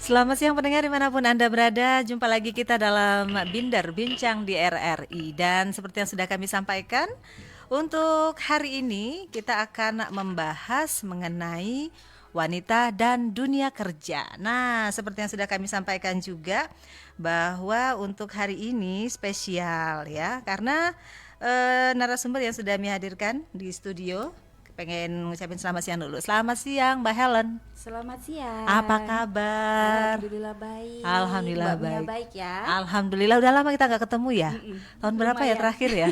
Selamat siang pendengar dimanapun Anda berada. Jumpa lagi kita dalam Bincang di RRI. Dan seperti yang sudah kami sampaikan, untuk hari ini kita akan membahas mengenai wanita dan dunia kerja. Nah, seperti yang sudah kami sampaikan juga bahwa untuk hari ini spesial ya, karena narasumber yang sudah kami hadirkan di studio. Pengen ngucapin selamat siang dulu. Selamat siang Mbak Helen. Selamat siang. Apa kabar? Alhamdulillah baik. Alhamdulillah Mbak Mia baik. baik ya. Alhamdulillah udah lama kita nggak ketemu ya. Tahun berapa ya Lumayan. terakhir ya?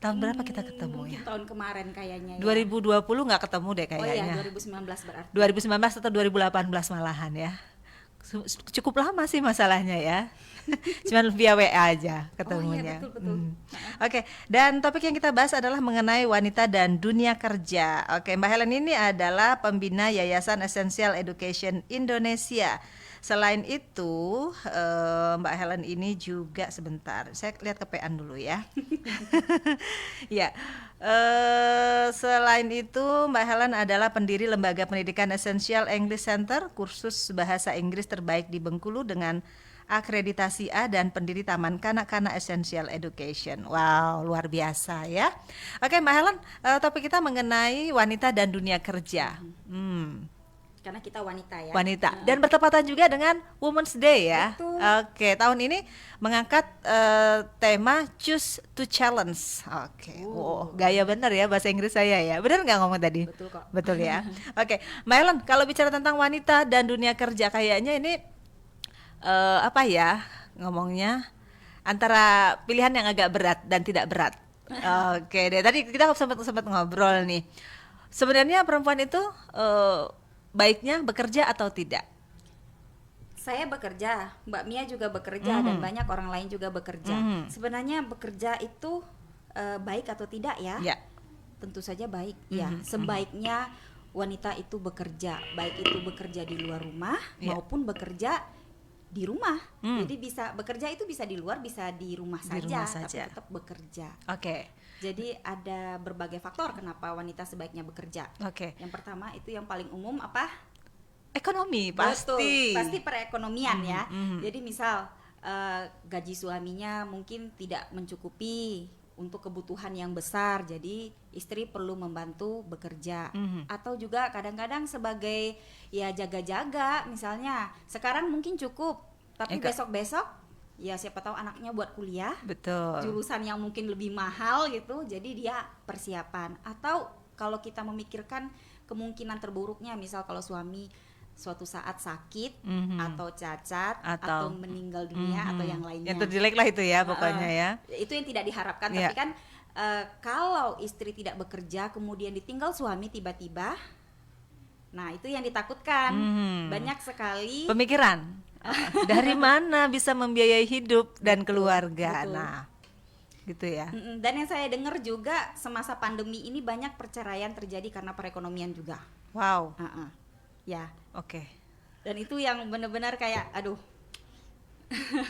Tahun berapa kita ketemu Mungkin ya? tahun kemarin kayaknya ya. 2020 nggak ketemu deh Oh iya, kayaknya. 2019 berarti. 2019 atau 2018 malahan ya. Cukup lama sih masalahnya ya. Cuman via WA aja ketemunya. Oh iya, betul. Oke, dan topik yang kita bahas adalah mengenai wanita dan dunia kerja. Oke, Mbak Helen ini adalah pembina Yayasan Essential Education Indonesia. Selain itu, Mbak Helen ini juga sebentar. Saya lihat kepean dulu ya. Ya, selain itu Mbak Helen adalah pendiri Lembaga Pendidikan Essential English Center, kursus bahasa Inggris terbaik di Bengkulu dengan akreditasi A dan pendiri Taman Kanak-kanak Essential Education. Wow, luar biasa ya. Oke, Mbak Helen, topik kita mengenai wanita dan dunia kerja. Karena kita wanita ya. Wanita dan bertepatan juga dengan Women's Day ya. Betul. Oke, tahun ini mengangkat tema Choose to Challenge. Oke, wow, gaya bener ya bahasa Inggris saya ya. Bener nggak ngomong tadi? Betul kok. Betul ya. Oke, Mbak Helen, kalau bicara tentang wanita dan dunia kerja kayaknya ini apa ya ngomongnya antara pilihan yang agak berat dan tidak berat. Oke deh, tadi kita sempat ngobrol nih. Sebenarnya perempuan itu baiknya bekerja atau tidak? Saya bekerja, Mbak Mia juga bekerja dan banyak orang lain juga bekerja. Sebenarnya bekerja itu baik atau tidak ya? Ya. Tentu saja baik. Ya, sebaiknya wanita itu bekerja, baik itu bekerja di luar rumah maupun bekerja di rumah. Jadi bisa bekerja itu bisa di luar, bisa di rumah saja, tapi tetap bekerja. Oke. Jadi ada berbagai faktor kenapa wanita sebaiknya bekerja. Oke. Yang pertama itu yang paling umum apa? Ekonomi Betul, pasti. pasti perekonomian ya. Jadi misal gaji suaminya mungkin tidak mencukupi untuk kebutuhan yang besar, jadi istri perlu membantu bekerja. Atau juga kadang-kadang sebagai ya jaga-jaga, misalnya sekarang mungkin cukup, tapi besok-besok ya siapa tahu anaknya buat kuliah, Betul. jurusan yang mungkin lebih mahal gitu, jadi dia persiapan. Atau kalau kita memikirkan kemungkinan terburuknya, misal kalau suami suatu saat sakit atau cacat atau meninggal dunia atau yang lainnya. Yang terjelek lah itu ya pokoknya ya. Itu yang tidak diharapkan. Tapi kan kalau istri tidak bekerja kemudian ditinggal suami tiba-tiba, nah itu yang ditakutkan. Banyak sekali Pemikiran dari mana bisa membiayai hidup dan keluarga. betul. Nah, gitu ya. Dan yang saya dengar juga semasa pandemi ini banyak perceraian terjadi karena perekonomian juga. Wow. Ya. Oke. Dan itu yang benar-benar kayak aduh.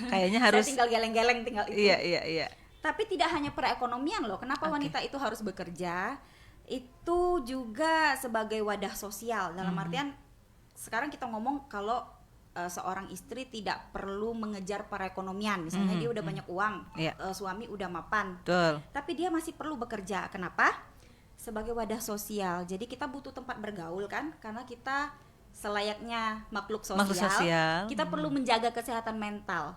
Kayaknya harus. Saya tinggal geleng-geleng tinggal itu. Iya. Tapi tidak hanya perekonomian loh. Kenapa wanita itu harus bekerja? Itu juga sebagai wadah sosial. Dalam artian sekarang kita ngomong kalau seorang istri tidak perlu mengejar perekonomian. Misalnya dia udah banyak uang, suami udah mapan. Betul. Tapi dia masih perlu bekerja. Kenapa? Sebagai wadah sosial. Jadi kita butuh tempat bergaul kan? Karena kita selayaknya makhluk sosial. Kita perlu menjaga kesehatan mental.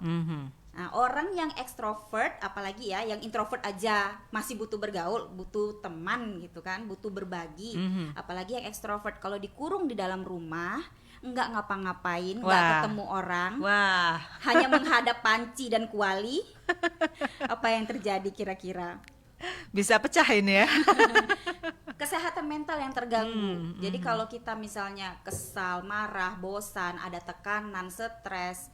Nah, orang yang ekstrovert, apalagi ya, yang introvert aja masih butuh bergaul, butuh teman gitu kan, butuh berbagi. Apalagi yang ekstrovert, kalau dikurung di dalam rumah, nggak ngapa-ngapain, nggak ketemu orang, hanya menghadap panci dan kuali, apa yang terjadi kira-kira? Bisa pecah ini ya. Kesehatan mental yang terganggu. Jadi kalau kita misalnya kesal, marah, bosan, ada tekanan, stres,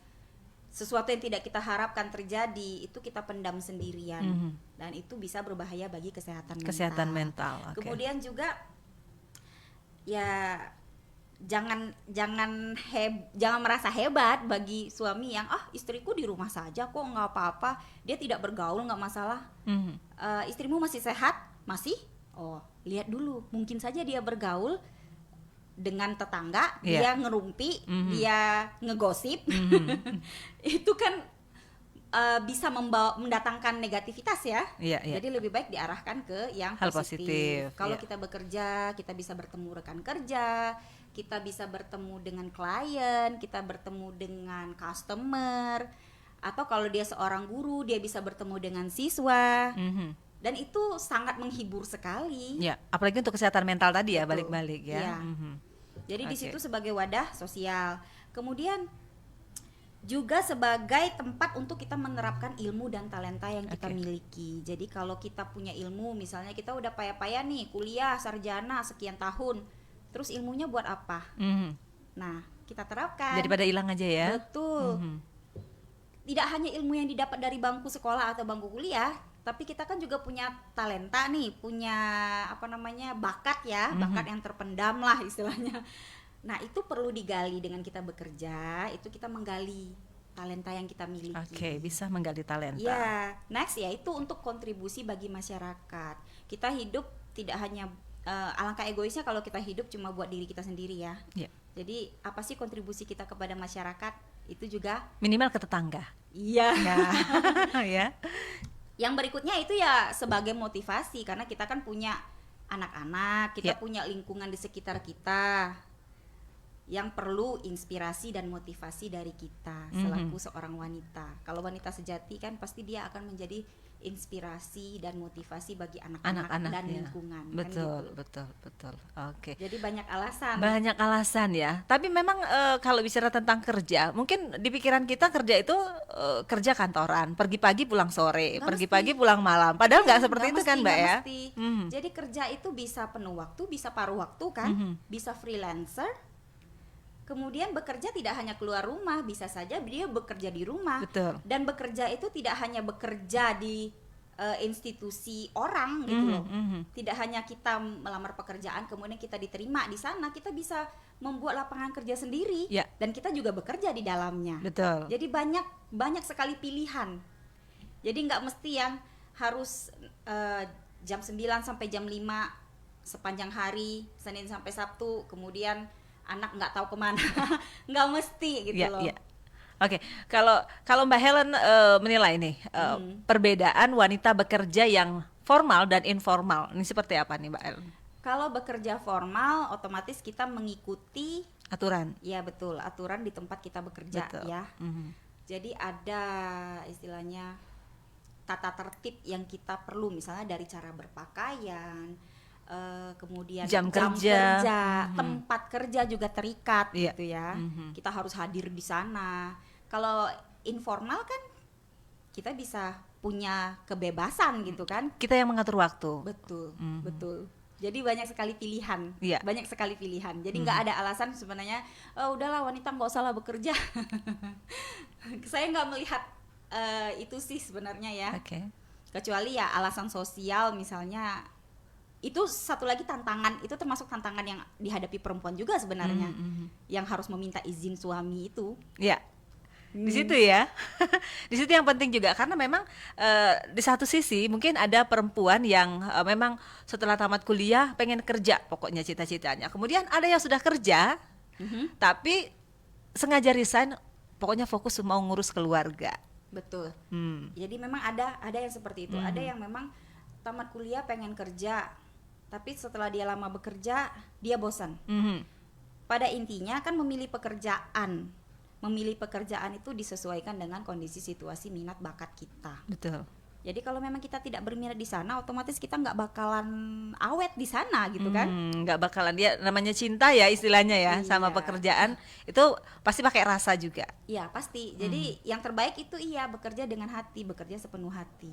sesuatu yang tidak kita harapkan terjadi, itu kita pendam sendirian. Dan itu bisa berbahaya bagi kesehatan mental. Okay. Kemudian juga ya jangan merasa hebat bagi suami yang istriku di rumah saja kok nggak apa-apa, dia tidak bergaul nggak masalah. Istrimu masih sehat? Masih? Oh, lihat dulu, mungkin saja dia bergaul dengan tetangga, dia ngerumpi, dia ngegosip, itu kan bisa mendatangkan negativitas ya. Jadi lebih baik diarahkan ke yang hal positif. Kalau kita bekerja, kita bisa bertemu rekan kerja, kita bisa bertemu dengan klien, kita bertemu dengan customer, atau kalau dia seorang guru, dia bisa bertemu dengan siswa. Dan itu sangat menghibur sekali. Ya, apalagi untuk kesehatan mental tadi ya, balik-balik ya. Jadi di situ sebagai wadah sosial. Kemudian juga sebagai tempat untuk kita menerapkan ilmu dan talenta yang kita miliki. Jadi kalau kita punya ilmu, misalnya kita udah payah-payah nih kuliah sarjana sekian tahun, terus ilmunya buat apa? Nah, kita terapkan. Daripada hilang aja ya. Betul. Tidak hanya ilmu yang didapat dari bangku sekolah atau bangku kuliah, tapi kita kan juga punya talenta nih, punya bakat ya, bakat yang terpendam lah istilahnya. Nah, itu perlu digali dengan kita bekerja, itu kita menggali talenta yang kita miliki. Bisa menggali talenta. Ya, next ya itu untuk kontribusi bagi masyarakat. Kita hidup tidak hanya alangkah egoisnya kalau kita hidup cuma buat diri kita sendiri ya. Jadi apa sih kontribusi kita kepada masyarakat? Itu juga minimal ke tetangga. Iya. Ya. Yang berikutnya itu ya sebagai motivasi, karena kita kan punya anak-anak, kita punya lingkungan di sekitar kita yang perlu inspirasi dan motivasi dari kita selaku seorang wanita. Kalau wanita sejati kan pasti dia akan menjadi inspirasi dan motivasi bagi anak-anak dan lingkungan. Betul, kan gitu. betul. Jadi banyak alasan. Banyak alasan ya. Tapi memang kalau bicara tentang kerja, mungkin di pikiran kita kerja itu kerja kantoran, pergi pagi pulang sore, pergi pagi pulang malam. Padahal nggak seperti itu kan, Mbak ya. Jadi kerja itu bisa penuh waktu, bisa paruh waktu kan, bisa freelancer. Kemudian bekerja tidak hanya keluar rumah, bisa saja dia bekerja di rumah. Betul. Dan bekerja itu tidak hanya bekerja di institusi orang gitu loh. Tidak hanya kita melamar pekerjaan kemudian kita diterima di sana, kita bisa membuat lapangan kerja sendiri dan kita juga bekerja di dalamnya. Betul. Jadi banyak sekali pilihan. Jadi nggak mesti yang harus jam 9 sampai jam 5 sepanjang hari, Senin sampai Sabtu, kemudian anak nggak tahu kemana. Nggak mesti gitu loh. Oke, kalau Mbak Helen menilai nih perbedaan wanita bekerja yang formal dan informal, ini seperti apa nih Mbak Helen? Kalau bekerja formal, otomatis kita mengikuti aturan. Ya betul, aturan di tempat kita bekerja. Betul. Ya. Jadi ada istilahnya tata tertib yang kita perlu, misalnya dari cara berpakaian, kemudian jam kerja, tempat kerja juga terikat gitu ya. Kita harus hadir di sana. Kalau informal kan kita bisa punya kebebasan gitu kan. Kita yang mengatur waktu. Betul, betul. Jadi banyak sekali pilihan, banyak sekali pilihan. Jadi nggak ada alasan sebenarnya. Udahlah wanita nggak usah lah bekerja. Saya nggak melihat itu sih sebenarnya ya. Kecuali ya alasan sosial misalnya. Itu satu lagi tantangan, itu termasuk tantangan yang dihadapi perempuan juga sebenarnya, yang harus meminta izin suami itu. Ya, di situ ya, di situ yang penting juga karena memang di satu sisi mungkin ada perempuan yang memang setelah tamat kuliah pengen kerja, pokoknya cita-citanya. Kemudian ada yang sudah kerja, tapi sengaja resign, pokoknya fokus mau ngurus keluarga. Betul. Jadi memang ada yang seperti itu, ada yang memang tamat kuliah pengen kerja. Tapi setelah dia lama bekerja, dia bosan. Pada intinya kan memilih pekerjaan itu disesuaikan dengan kondisi situasi minat bakat kita. Betul. Jadi kalau memang kita tidak berminat di sana, otomatis kita nggak bakalan awet di sana gitu kan? Nggak bakalan, dia namanya cinta ya istilahnya ya, sama pekerjaan itu pasti pakai rasa juga. Iya pasti. Jadi yang terbaik itu bekerja dengan hati, bekerja sepenuh hati.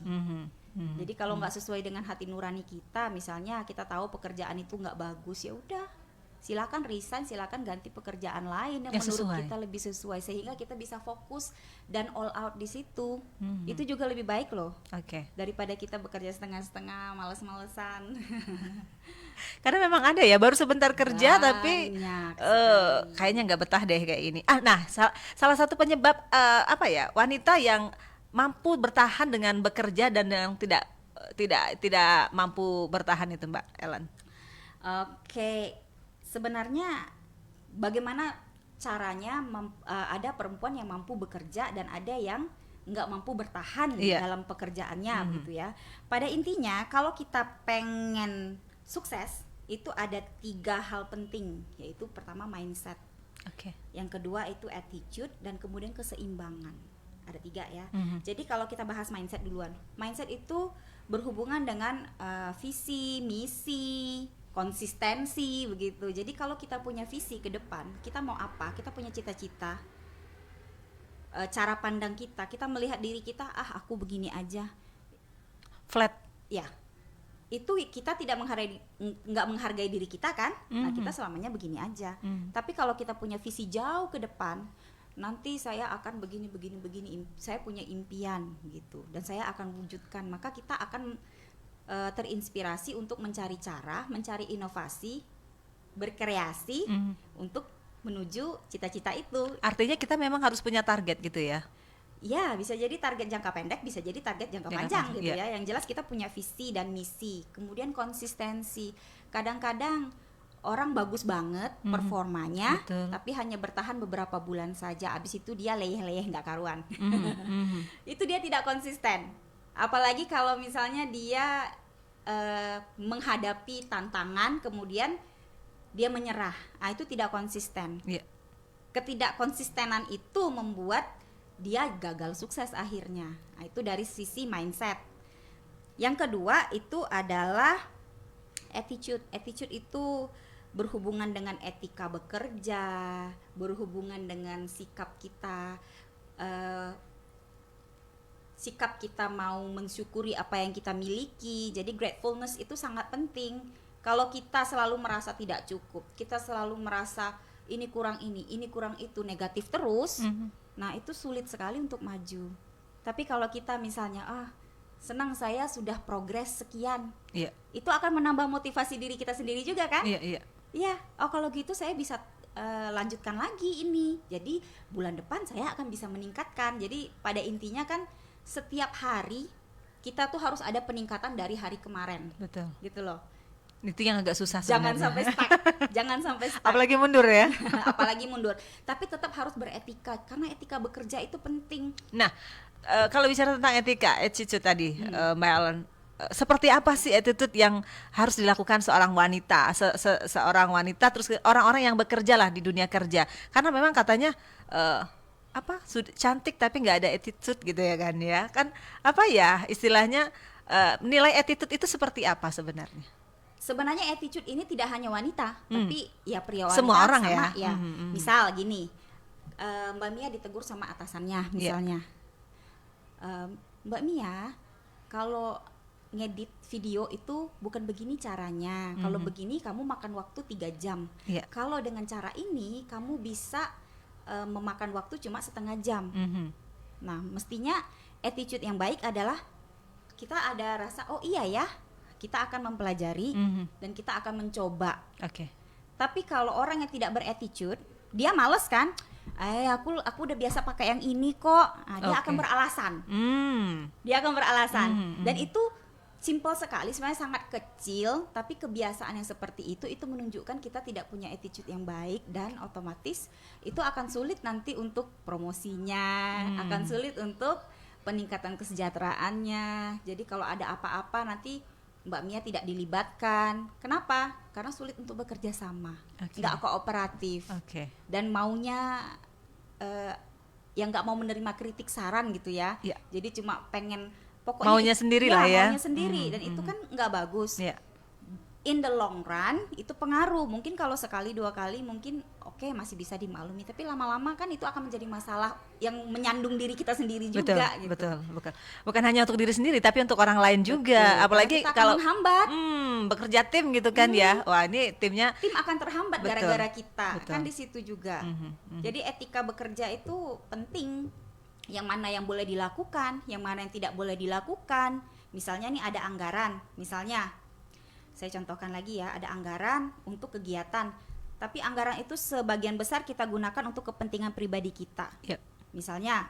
Jadi kalau nggak sesuai dengan hati nurani kita, misalnya kita tahu pekerjaan itu nggak bagus, ya udah silakan resign, silakan ganti pekerjaan lain yang menurut kita lebih sesuai, sehingga kita bisa fokus dan all out di situ. Itu juga lebih baik loh. Daripada kita bekerja setengah-setengah, males-malesan. Karena memang ada ya baru sebentar kerja tapi kayaknya nggak betah deh kayak ini. Nah salah satu penyebab wanita yang mampu bertahan dengan bekerja dan yang tidak mampu bertahan itu Mbak Ellen. Sebenarnya bagaimana caranya ada perempuan yang mampu bekerja dan ada yang nggak mampu bertahan dalam pekerjaannya gitu ya. Pada intinya kalau kita pengen sukses itu ada 3 hal penting, yaitu pertama mindset, yang kedua itu attitude, dan kemudian keseimbangan. Ada 3 ya. Jadi kalau kita bahas mindset duluan, mindset itu berhubungan dengan visi, misi, konsistensi begitu. Jadi kalau kita punya visi ke depan, kita mau apa, kita punya cita-cita, cara pandang kita melihat diri kita, aku begini aja, flat ya, itu kita nggak menghargai diri kita kan. Nah, kita selamanya begini aja. Tapi kalau kita punya visi jauh ke depan, nanti saya akan begini, saya punya impian gitu, dan saya akan wujudkan, maka kita akan terinspirasi untuk mencari cara, mencari inovasi, berkreasi untuk menuju cita-cita itu. Artinya kita memang harus punya target gitu ya? Ya, bisa jadi target jangka pendek, bisa jadi target jangka panjang gitu ya. Yang jelas kita punya visi dan misi. Kemudian konsistensi. Kadang-kadang orang bagus banget performanya, tapi hanya bertahan beberapa bulan saja. Abis itu dia leyeh-leyeh nggak karuan. Itu dia tidak konsisten. Apalagi kalau misalnya dia menghadapi tantangan, kemudian dia menyerah. Itu tidak konsisten. Ketidakkonsistenan itu membuat dia gagal sukses akhirnya. Itu dari sisi mindset. Yang kedua itu adalah attitude. Attitude itu berhubungan dengan etika bekerja, berhubungan dengan sikap kita, sikap kita mau mensyukuri apa yang kita miliki. Jadi gratefulness itu sangat penting. Kalau kita selalu merasa tidak cukup, kita selalu merasa ini kurang itu, negatif terus, nah itu sulit sekali untuk maju. Tapi kalau kita misalnya, senang saya sudah progres sekian, itu akan menambah motivasi diri kita sendiri juga kan? Kalau gitu saya bisa lanjutkan lagi ini. Jadi bulan depan saya akan bisa meningkatkan. Jadi pada intinya kan setiap hari kita tuh harus ada peningkatan dari hari kemarin. Betul. Gitu loh. Itu yang agak susah sebenarnya. Jangan sampai stuck. Apalagi mundur ya. Apalagi mundur. Tapi tetap harus beretika, karena etika bekerja itu penting. Nah, kalau bicara tentang etika, attitude tadi, Mbak Ellen, seperti apa sih attitude yang harus dilakukan seorang wanita, seorang wanita, terus orang-orang yang bekerja lah di dunia kerja? Karena memang katanya cantik tapi nggak ada attitude gitu ya kan ya. Kan apa ya istilahnya, nilai attitude itu seperti apa sebenarnya? Sebenarnya attitude ini tidak hanya wanita, tapi ya pria wanita semua orang sama ya. Misal gini, Mbak Mia ditegur sama atasannya misalnya, Mbak Mia kalau ngedit video itu bukan begini caranya, kalau begini kamu makan waktu 3 jam, kalau dengan cara ini kamu bisa memakan waktu cuma setengah jam. Nah, mestinya attitude yang baik adalah kita ada rasa, oh iya ya, kita akan mempelajari dan kita akan mencoba. Tapi kalau orang yang tidak berattitude, dia males kan? Aku udah biasa pakai yang ini kok. Dia akan beralasan. Dia akan beralasan. Dan itu simple sekali, sebenarnya sangat kecil, tapi kebiasaan yang seperti itu menunjukkan kita tidak punya attitude yang baik, dan otomatis itu akan sulit nanti untuk promosinya, akan sulit untuk peningkatan kesejahteraannya. Jadi kalau ada apa-apa nanti Mbak Mia tidak dilibatkan. Kenapa? Karena sulit untuk bekerja sama, nggak kooperatif, dan maunya yang nggak mau menerima kritik saran gitu ya. Jadi cuma pengen pokoknya maunya sendiri lah ya. Maunya sendiri, dan itu kan nggak bagus. In the long run itu pengaruh. Mungkin kalau sekali 2 kali mungkin masih bisa dimaklumi, tapi lama-lama kan itu akan menjadi masalah yang menyandung diri kita sendiri juga. Betul. Bukan hanya untuk diri sendiri, tapi untuk orang lain juga. Apalagi kalau menghambat. Bekerja tim gitu kan ya. Wah, ini tim akan terhambat gara-gara kita. Kan di situ juga. Jadi etika bekerja itu penting. Yang mana yang boleh dilakukan, yang mana yang tidak boleh dilakukan. Misalnya nih ada anggaran, misalnya saya contohkan lagi ya, ada anggaran untuk kegiatan, tapi anggaran itu sebagian besar kita gunakan untuk kepentingan pribadi kita. Misalnya,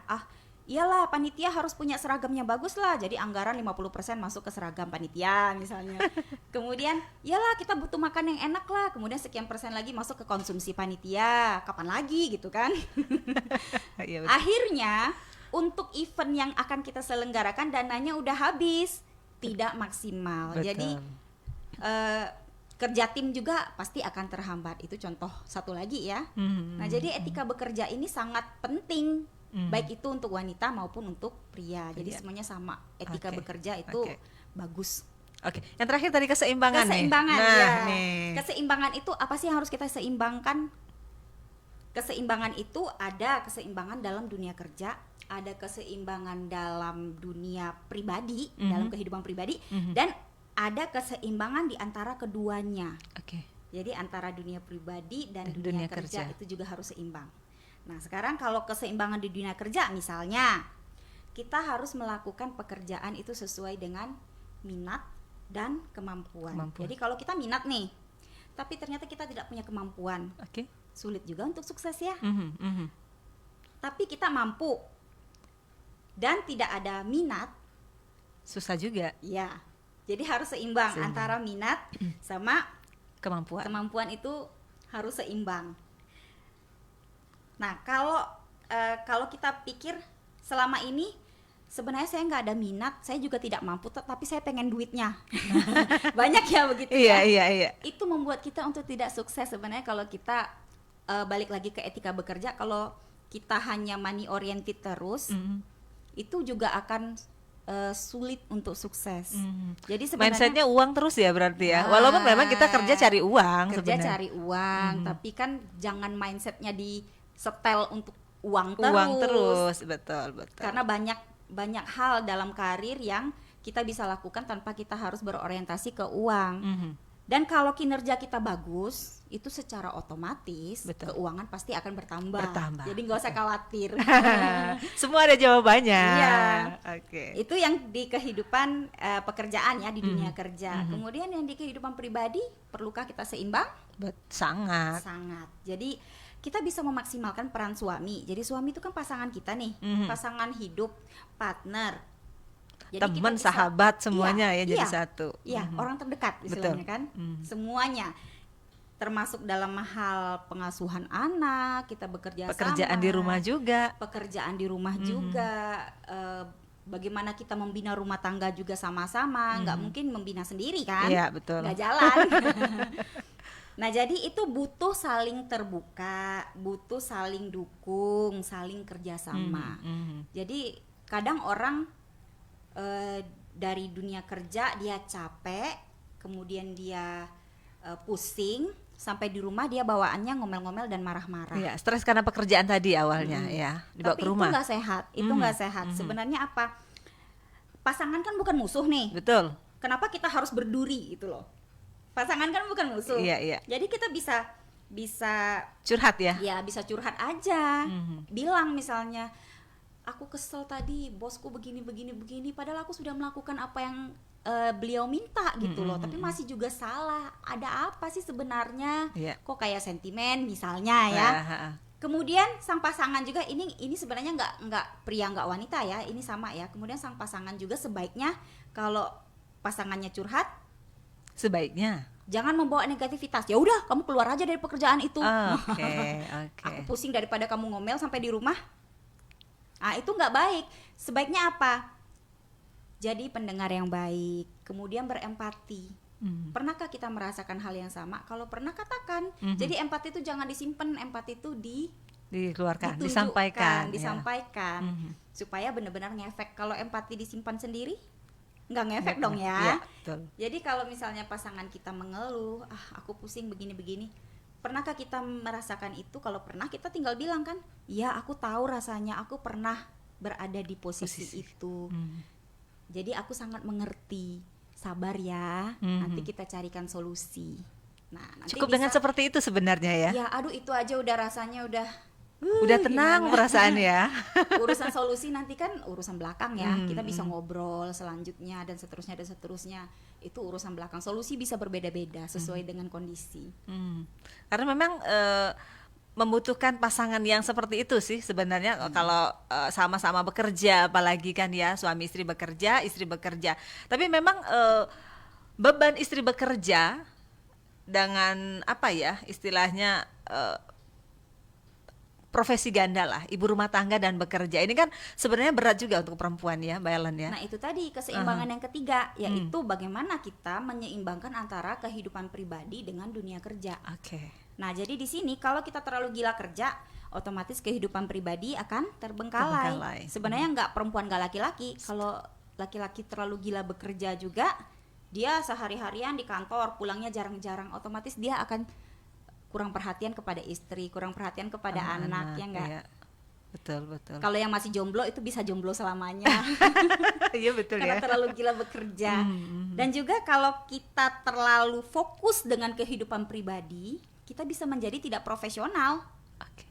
iyalah panitia harus punya seragam yang bagus lah, jadi anggaran 50% masuk ke seragam panitia misalnya. Kemudian iyalah kita butuh makan yang enak lah, kemudian sekian persen lagi masuk ke konsumsi panitia, kapan lagi gitu kan. Akhirnya untuk event yang akan kita selenggarakan dananya udah habis, tidak maksimal. Betul. Jadi kerja tim juga pasti akan terhambat. Itu contoh satu lagi ya. Nah, jadi etika bekerja ini sangat penting, baik itu untuk wanita maupun untuk pria. Jadi semuanya sama. Etika bekerja itu bagus. Oke. Yang terakhir tadi keseimbangan nih. Keseimbangan ya. Keseimbangan itu apa sih yang harus kita seimbangkan? Keseimbangan itu ada keseimbangan dalam dunia kerja, ada keseimbangan dalam dunia pribadi, dalam kehidupan pribadi, dan ada keseimbangan di antara keduanya. Jadi antara dunia pribadi dan dunia kerja itu juga harus seimbang. Nah, sekarang kalau keseimbangan di dunia kerja misalnya, kita harus melakukan pekerjaan itu sesuai dengan minat dan kemampuan. Jadi kalau kita minat nih, tapi ternyata kita tidak punya kemampuan, sulit juga untuk sukses ya. Tapi kita mampu dan tidak ada minat, susah juga. Ya. Jadi harus seimbang antara minat sama kemampuan. Kemampuan itu harus seimbang. Nah, kalau kita pikir selama ini sebenarnya saya nggak ada minat, saya juga tidak mampu, tapi saya pengen duitnya. Banyak ya begitu ya. Iya. Itu membuat kita untuk tidak sukses sebenarnya. Kalau kita balik lagi ke etika bekerja, kalau kita hanya money oriented terus, itu juga akan sulit untuk sukses. Jadi sebenarnya mindsetnya uang terus ya berarti ya. Walaupun memang kita kerja cari uang sebenarnya. Cari uang, tapi kan jangan mindsetnya di setel untuk uang terus. Betul. Karena banyak hal dalam karir yang kita bisa lakukan tanpa kita harus berorientasi ke uang. Dan kalau kinerja kita bagus, itu secara otomatis keuangan pasti akan bertambah. Jadi nggak usah khawatir. Semua ada jawabannya. Iya. Itu yang di kehidupan pekerjaan ya, di dunia kerja. Kemudian yang di kehidupan pribadi, perlukah kita seimbang? Sangat. Jadi kita bisa memaksimalkan peran suami. Jadi suami itu kan pasangan kita nih, pasangan hidup, partner. Jadi teman, sahabat, semuanya jadi satu. Iya, orang terdekat istilahnya kan. Semuanya. Termasuk dalam hal pengasuhan anak, kita bekerja pekerjaan sama. Di rumah juga. Pekerjaan di rumah juga. Bagaimana kita membina rumah tangga juga sama-sama. Nggak mungkin membina sendiri kan. Iya, betul. Nggak jalan. Nah, jadi itu butuh saling terbuka, butuh saling dukung, saling kerjasama. Jadi kadang orang dari dunia kerja dia capek, kemudian dia pusing, sampai di rumah dia bawaannya ngomel-ngomel dan marah-marah. Iya, stres karena pekerjaan tadi awalnya ya, dibawa ke rumah. Tapi itu nggak sehat, nggak sehat. Sebenarnya apa? Pasangan kan bukan musuh nih. Betul. Kenapa kita harus berduri itu loh? Pasangan kan bukan musuh. Iya. Jadi kita bisa curhat ya. Ya, bisa curhat aja. Bilang misalnya, aku kesel tadi bosku begini, padahal aku sudah melakukan apa yang beliau minta gitu loh, tapi masih juga salah. Ada apa sih sebenarnya? Kok kayak sentimen misalnya ya. Kemudian sang pasangan juga, ini sebenarnya nggak pria nggak wanita ya, ini sama ya. Kemudian sang pasangan juga sebaiknya kalau pasangannya curhat, sebaiknya jangan membawa negativitas. Ya udah, kamu keluar aja dari pekerjaan itu. Oke. Aku pusing daripada kamu ngomel sampai di rumah. Ah, itu nggak baik. Sebaiknya apa? Jadi pendengar yang baik, kemudian berempati. Pernahkah kita merasakan hal yang sama? Kalau pernah, katakan. Jadi empati itu jangan disimpan, empati itu dikeluarkan, disampaikan. Supaya benar-benar ngefek. Kalau empati disimpan sendiri, nggak ngefek dong ya. Iya, betul. Jadi kalau misalnya pasangan kita mengeluh, aku pusing begini-begini, pernahkah kita merasakan itu? Kalau pernah, kita tinggal bilang kan, iya aku tahu rasanya, aku pernah berada di posisi itu. Jadi aku sangat mengerti, sabar ya, nanti kita carikan solusi. Nah, nanti cukup dengan seperti itu sebenarnya ya. Ya, aduh itu aja udah rasanya udah tenang perasaan ya. Urusan solusi nanti kan urusan belakang ya. Kita bisa ngobrol selanjutnya dan seterusnya. Itu urusan belakang. Solusi bisa berbeda-beda sesuai dengan kondisi. Karena memang membutuhkan pasangan yang seperti itu sih sebenarnya. Kalau sama-sama bekerja, apalagi kan ya suami istri bekerja. Tapi memang beban istri bekerja dengan apa ya istilahnya profesi ganda lah, ibu rumah tangga dan bekerja. Ini kan sebenarnya berat juga untuk perempuan ya, Mbak Ellen ya. Nah itu tadi keseimbangan yang ketiga, yaitu bagaimana kita menyeimbangkan antara kehidupan pribadi dengan dunia kerja. Oke. Nah jadi di sini kalau kita terlalu gila kerja, otomatis kehidupan pribadi akan terbengkalai. Sebenarnya nggak perempuan nggak laki-laki. Kalau laki-laki terlalu gila bekerja juga, dia sehari-harian di kantor, pulangnya jarang-jarang, otomatis dia akan kurang perhatian kepada istri, kurang perhatian kepada anak, ya enggak? Iya. Betul. Kalau yang masih jomblo itu bisa jomblo selamanya. Iya betul karena ya. terlalu gila bekerja. Dan juga kalau kita terlalu fokus dengan kehidupan pribadi, kita bisa menjadi tidak profesional. Oke.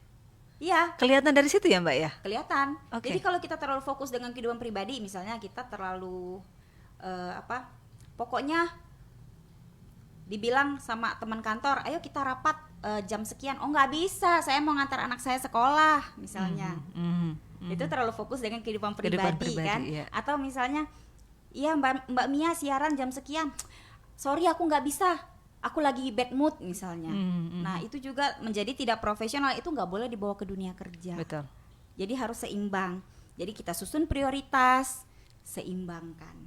Iya. Kelihatan dari situ ya Mbak ya? Kelihatan. Oke. Jadi kalau kita terlalu fokus dengan kehidupan pribadi, misalnya kita terlalu pokoknya dibilang sama teman kantor, ayo kita rapat jam sekian. Oh nggak bisa, saya mau ngantar anak saya sekolah misalnya. Itu terlalu fokus dengan kehidupan pribadi kan. Iya. Atau misalnya, iya Mbak Mia siaran jam sekian, sorry aku nggak bisa, aku lagi bad mood misalnya. Nah itu juga menjadi tidak profesional, itu nggak boleh dibawa ke dunia kerja. Betul. Jadi harus seimbang. Jadi kita susun prioritas, seimbangkan.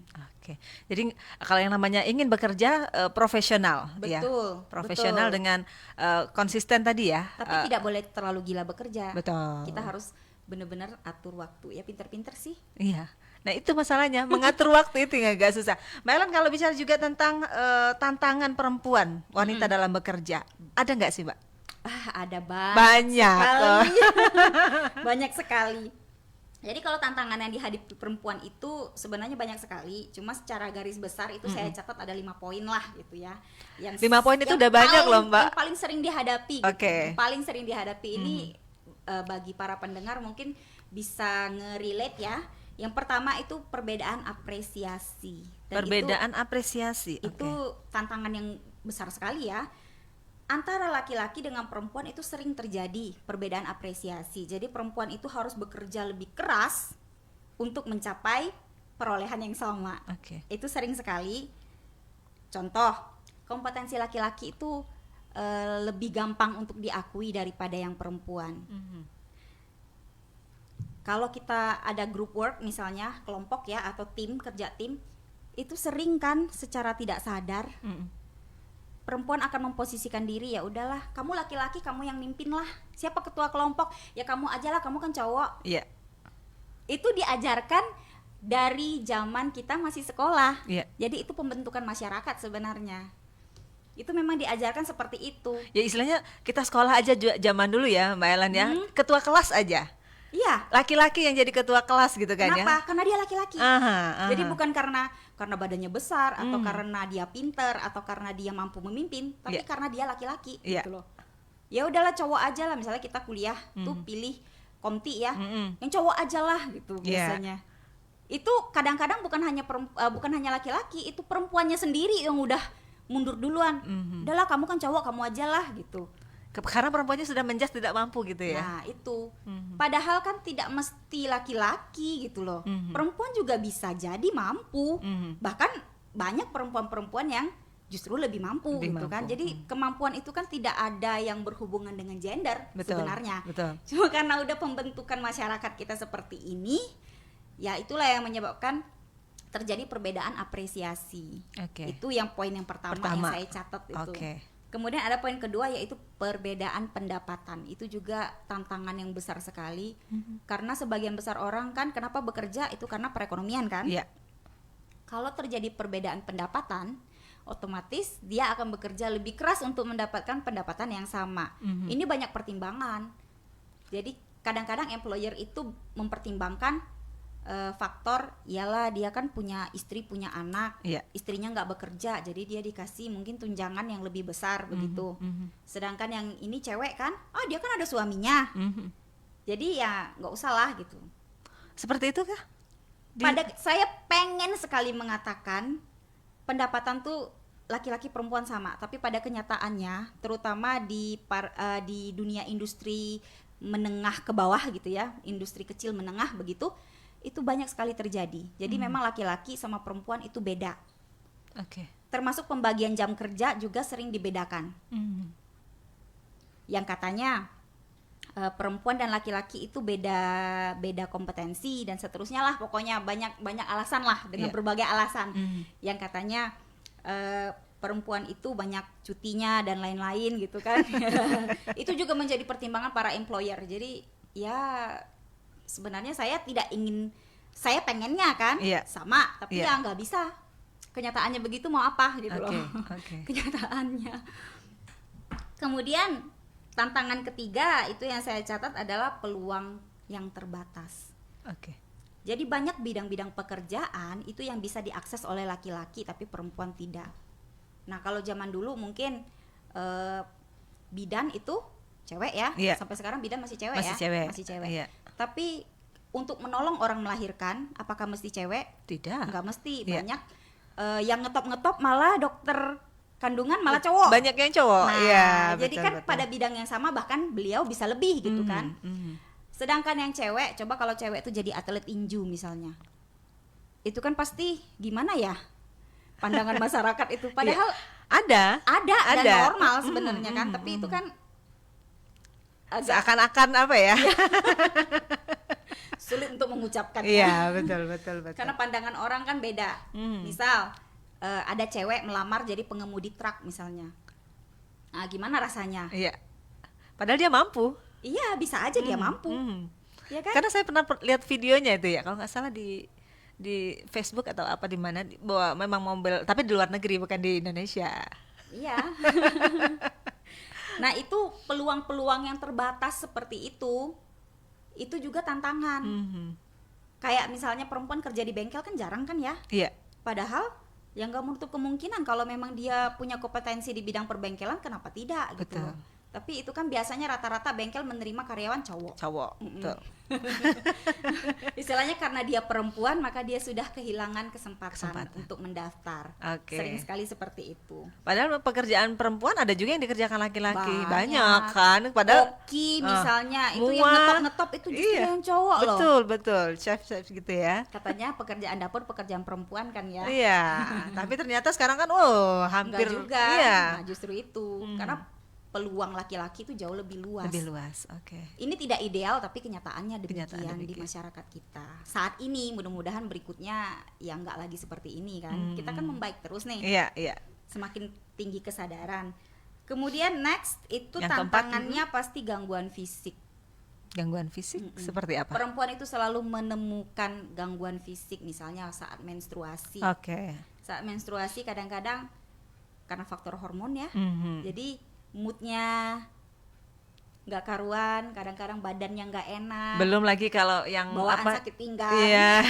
Oke. Jadi kalau yang namanya ingin bekerja profesional, Betul, ya. Profesional betul. dengan konsisten tadi ya. Tapi tidak boleh terlalu gila bekerja. Betul. Kita harus benar-benar atur waktu. Ya pinter-pinter sih. Iya. Nah itu masalahnya mengatur waktu itu yang agak susah. Mbak Ellen kalau bicara juga tentang tantangan perempuan wanita dalam bekerja, ada nggak sih Mbak? Ada Banyak. sekali. Banyak sekali. Jadi kalau tantangan yang dihadapi perempuan itu sebenarnya banyak sekali. Cuma secara garis besar itu saya catat ada 5 poin lah gitu ya. 5 poin itu udah banyak loh Mbak. Yang paling sering dihadapi. Oke. Gitu. Paling sering dihadapi ini bagi para pendengar mungkin bisa nge-relate ya. Yang pertama itu perbedaan apresiasi. Dan Perbedaan apresiasi. itu tantangan yang besar sekali ya. Antara laki-laki dengan perempuan itu sering terjadi perbedaan apresiasi. Jadi perempuan itu harus bekerja lebih keras untuk mencapai perolehan yang sama. Oke. Itu sering sekali. Contoh, kompetensi laki-laki itu lebih gampang untuk diakui daripada yang perempuan. Kalau kita ada group work misalnya, kelompok ya atau tim, kerja tim, itu sering kan secara tidak sadar perempuan akan memposisikan diri, ya udahlah, kamu laki-laki, kamu yang mimpin lah. Siapa ketua kelompok? Ya kamu aja lah, kamu kan cowok. Iya. Itu diajarkan dari zaman kita masih sekolah. Iya. Jadi itu pembentukan masyarakat sebenarnya. Itu memang diajarkan seperti itu. Ya istilahnya kita sekolah aja zaman dulu ya Mbak Ellen ya. Ketua kelas aja. Iya. Laki-laki yang jadi ketua kelas gitu kan ya. Kenapa? Karena dia laki-laki. Jadi bukan karena badannya besar atau karena dia pinter atau karena dia mampu memimpin, tapi karena dia laki-laki gitu loh. Ya udahlah cowok aja lah, misalnya kita kuliah tuh pilih komti ya. Yang cowok aja lah gitu biasanya. Itu kadang-kadang bukan hanya laki-laki, itu perempuannya sendiri yang udah mundur duluan. Udahlah kamu kan cowok, kamu aja lah gitu. Karena perempuannya sudah menjas tidak mampu gitu ya. Nah itu padahal kan tidak mesti laki-laki gitu loh. Perempuan juga bisa jadi mampu. Bahkan banyak perempuan-perempuan yang justru lebih mampu gitu kan. Jadi kemampuan itu kan tidak ada yang berhubungan dengan gender. Betul, sebenarnya. Betul. Cuma karena udah pembentukan masyarakat kita seperti ini, ya itulah yang menyebabkan terjadi perbedaan apresiasi. Itu yang poin yang pertama yang saya catat itu. Kemudian ada poin kedua yaitu perbedaan pendapatan. Itu juga tantangan yang besar sekali. Karena sebagian besar orang kan kenapa bekerja itu karena perekonomian kan. Kalau terjadi perbedaan pendapatan, otomatis dia akan bekerja lebih keras untuk mendapatkan pendapatan yang sama. Ini banyak pertimbangan. Jadi kadang-kadang employer itu mempertimbangkan faktor, ialah dia kan punya istri, punya anak, istrinya nggak bekerja, jadi dia dikasih mungkin tunjangan yang lebih besar begitu. Sedangkan yang ini cewek kan, dia kan ada suaminya, jadi ya nggak usah lah gitu. Seperti itu kah? Saya pengen sekali mengatakan pendapatan tuh laki-laki perempuan sama, tapi pada kenyataannya terutama di dunia industri menengah ke bawah gitu ya, industri kecil menengah begitu, itu banyak sekali terjadi. Jadi memang laki-laki sama perempuan itu beda. Oke. Termasuk pembagian jam kerja juga sering dibedakan. Yang katanya perempuan dan laki-laki itu beda kompetensi dan seterusnya lah, pokoknya banyak alasan lah dengan berbagai alasan. Yang katanya perempuan itu banyak cutinya dan lain-lain gitu kan. Itu juga menjadi pertimbangan para employer. Jadi ya sebenarnya saya pengennya kan sama, tapi ya nggak bisa. Kenyataannya begitu, mau apa gitu loh. Kenyataannya. Kemudian tantangan ketiga itu yang saya catat adalah peluang yang terbatas. Jadi banyak bidang-bidang pekerjaan itu yang bisa diakses oleh laki-laki tapi perempuan tidak. Nah kalau zaman dulu mungkin bidan itu cewek ya, sampai sekarang bidan masih cewek. Masih cewek. Tapi untuk menolong orang melahirkan, apakah mesti cewek? Tidak. Nggak mesti. Banyak yang ngetop malah dokter kandungan malah cowok. Banyak yang cowok. Nah, jadi kan pada bidang yang sama bahkan beliau bisa lebih gitu kan. Sedangkan yang cewek, coba kalau cewek itu jadi atlet tinju misalnya, itu kan pasti gimana ya pandangan masyarakat itu. Padahal ada dan normal sebenarnya kan, tapi itu kan seakan-akan apa ya? Sulit untuk mengucapkan. Iya, betul. Karena pandangan orang kan beda. Misal ada cewek melamar jadi pengemudi truk misalnya. Nah, gimana rasanya? Iya. Padahal dia mampu. Iya, bisa aja dia mampu. Ya kan? Karena saya pernah lihat videonya itu ya, kalau nggak salah di Facebook atau apa di mana, bahwa memang mobil, tapi di luar negeri bukan di Indonesia. Iya. Nah, itu peluang-peluang yang terbatas seperti itu juga tantangan. Kayak misalnya perempuan kerja di bengkel kan jarang kan ya? Iya. Padahal yang nggak menutup kemungkinan kalau memang dia punya kompetensi di bidang perbengkelan, kenapa tidak gitu. Betul. Tapi itu kan biasanya rata-rata bengkel menerima karyawan cowok. Betul. Istilahnya karena dia perempuan maka dia sudah kehilangan kesempatan untuk mendaftar. Sering sekali seperti itu. Padahal pekerjaan perempuan ada juga yang dikerjakan laki-laki. Banyak kan. Padahal koki misalnya itu yang ngetop itu justru yang cowok loh. Betul. Chef gitu ya. Katanya pekerjaan dapur pekerjaan perempuan kan ya. Iya. Tapi ternyata sekarang kan hampir enggak juga. Iya. Nah, justru itu. Karena peluang laki-laki itu jauh lebih luas. Oke. Ini tidak ideal tapi kenyataannya demikian di masyarakat kita. Saat ini mudah-mudahan berikutnya ya nggak lagi seperti ini kan. Kita kan membaik terus nih. Iya. Semakin tinggi kesadaran. Kemudian next itu yang tantangannya pasti gangguan fisik. Gangguan fisik seperti apa? Perempuan itu selalu menemukan gangguan fisik misalnya saat menstruasi. Saat menstruasi kadang-kadang karena faktor hormon ya. Jadi moodnya nggak karuan, kadang-kadang badannya nggak enak. Belum lagi kalau yang bawaan sakit pinggang. Iya.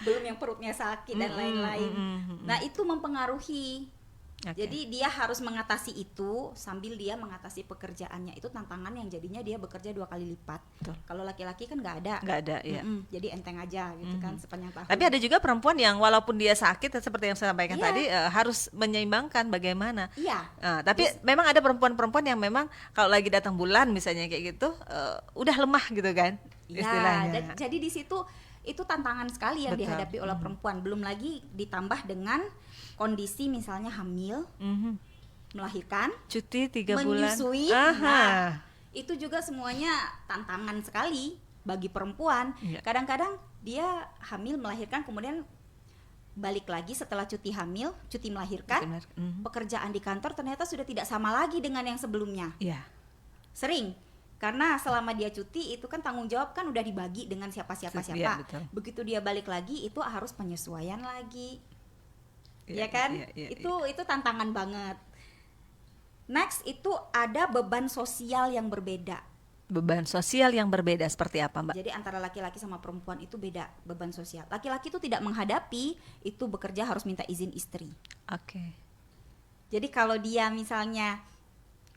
Belum yang perutnya sakit dan lain-lain. Nah itu mempengaruhi. Jadi dia harus mengatasi itu sambil dia mengatasi pekerjaannya. Itu tantangan yang jadinya dia bekerja 2 kali lipat. Kalau laki-laki kan nggak ada. Iya. Jadi enteng aja gitu kan sepanjang tahun. Tapi ada juga perempuan yang walaupun dia sakit seperti yang saya sampaikan tadi harus menyeimbangkan bagaimana. Iya. Tapi memang ada perempuan-perempuan yang memang kalau lagi datang bulan misalnya kayak gitu udah lemah gitu kan istilahnya. Jadi di situ itu tantangan sekali yang dihadapi oleh perempuan. Belum lagi ditambah dengan kondisi misalnya hamil, melahirkan, cuti 3 bulan, menyusui. Nah, itu juga semuanya tantangan sekali bagi perempuan. Kadang-kadang dia hamil melahirkan kemudian balik lagi setelah cuti hamil, cuti melahirkan, pekerjaan di kantor ternyata sudah tidak sama lagi dengan yang sebelumnya. Sering karena selama dia cuti itu kan tanggung jawab kan udah dibagi dengan siapa. Begitu dia balik lagi itu harus penyesuaian lagi. Ya kan? Itu tantangan banget. Next itu ada beban sosial yang berbeda. Beban sosial yang berbeda seperti apa, Mbak? Jadi antara laki-laki sama perempuan itu beda beban sosial. Laki-laki itu tidak menghadapi itu bekerja harus minta izin istri. Jadi kalau dia misalnya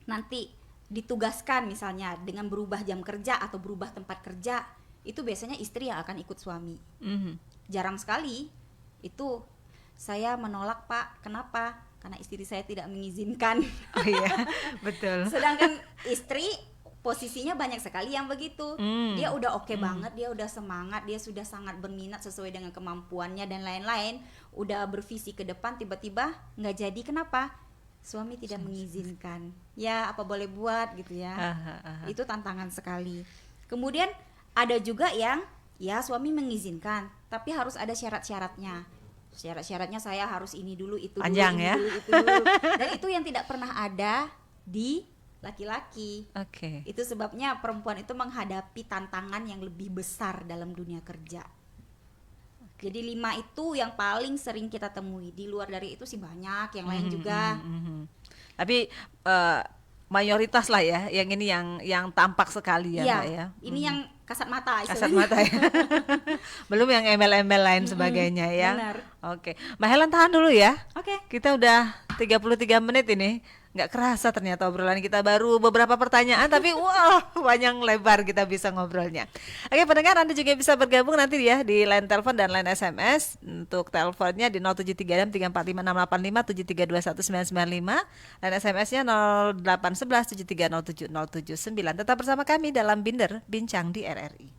nanti ditugaskan misalnya dengan berubah jam kerja atau berubah tempat kerja, itu biasanya istri yang akan ikut suami. Jarang sekali itu saya menolak, Pak. Kenapa? karena istri saya tidak mengizinkan. Oh iya, betul. Sedangkan istri posisinya banyak sekali yang begitu. Dia udah oke banget, dia udah semangat, dia sudah sangat berminat sesuai dengan kemampuannya dan lain-lain, udah bervisi ke depan, tiba-tiba nggak jadi. Kenapa? Suami tidak mengizinkan. Ya apa boleh buat gitu ya. Itu tantangan sekali. Kemudian ada juga yang ya suami mengizinkan, tapi harus ada syarat-syaratnya. Syarat-syaratnya saya harus ini dulu, itu panjang dulu, ya? itu dulu. Dan itu yang tidak pernah ada di laki-laki. Oke. Itu sebabnya perempuan itu menghadapi tantangan yang lebih besar dalam dunia kerja. Jadi 5 itu yang paling sering kita temui. Di luar dari itu sih banyak yang lain juga. Tapi mayoritas lah ya, yang ini yang tampak sekali ya, Mbak ya. Ini yang kasat mata istilahnya. Kasat mata ya. Belum yang embel-embel lain sebagainya ya. Benar. Oke. Mbak Helen tahan dulu ya. Oke. Kita udah 33 menit ini. Nggak kerasa ternyata obrolan kita baru beberapa pertanyaan tapi wah panjang lebar kita bisa ngobrolnya. Oke pendengar, Anda juga bisa bergabung nanti ya di line telepon dan line SMS. Untuk teleponnya di 073 345 685 7321 995, line SMS-nya 0811 7307 079. Tetap bersama kami dalam Binder Bincang di RRI.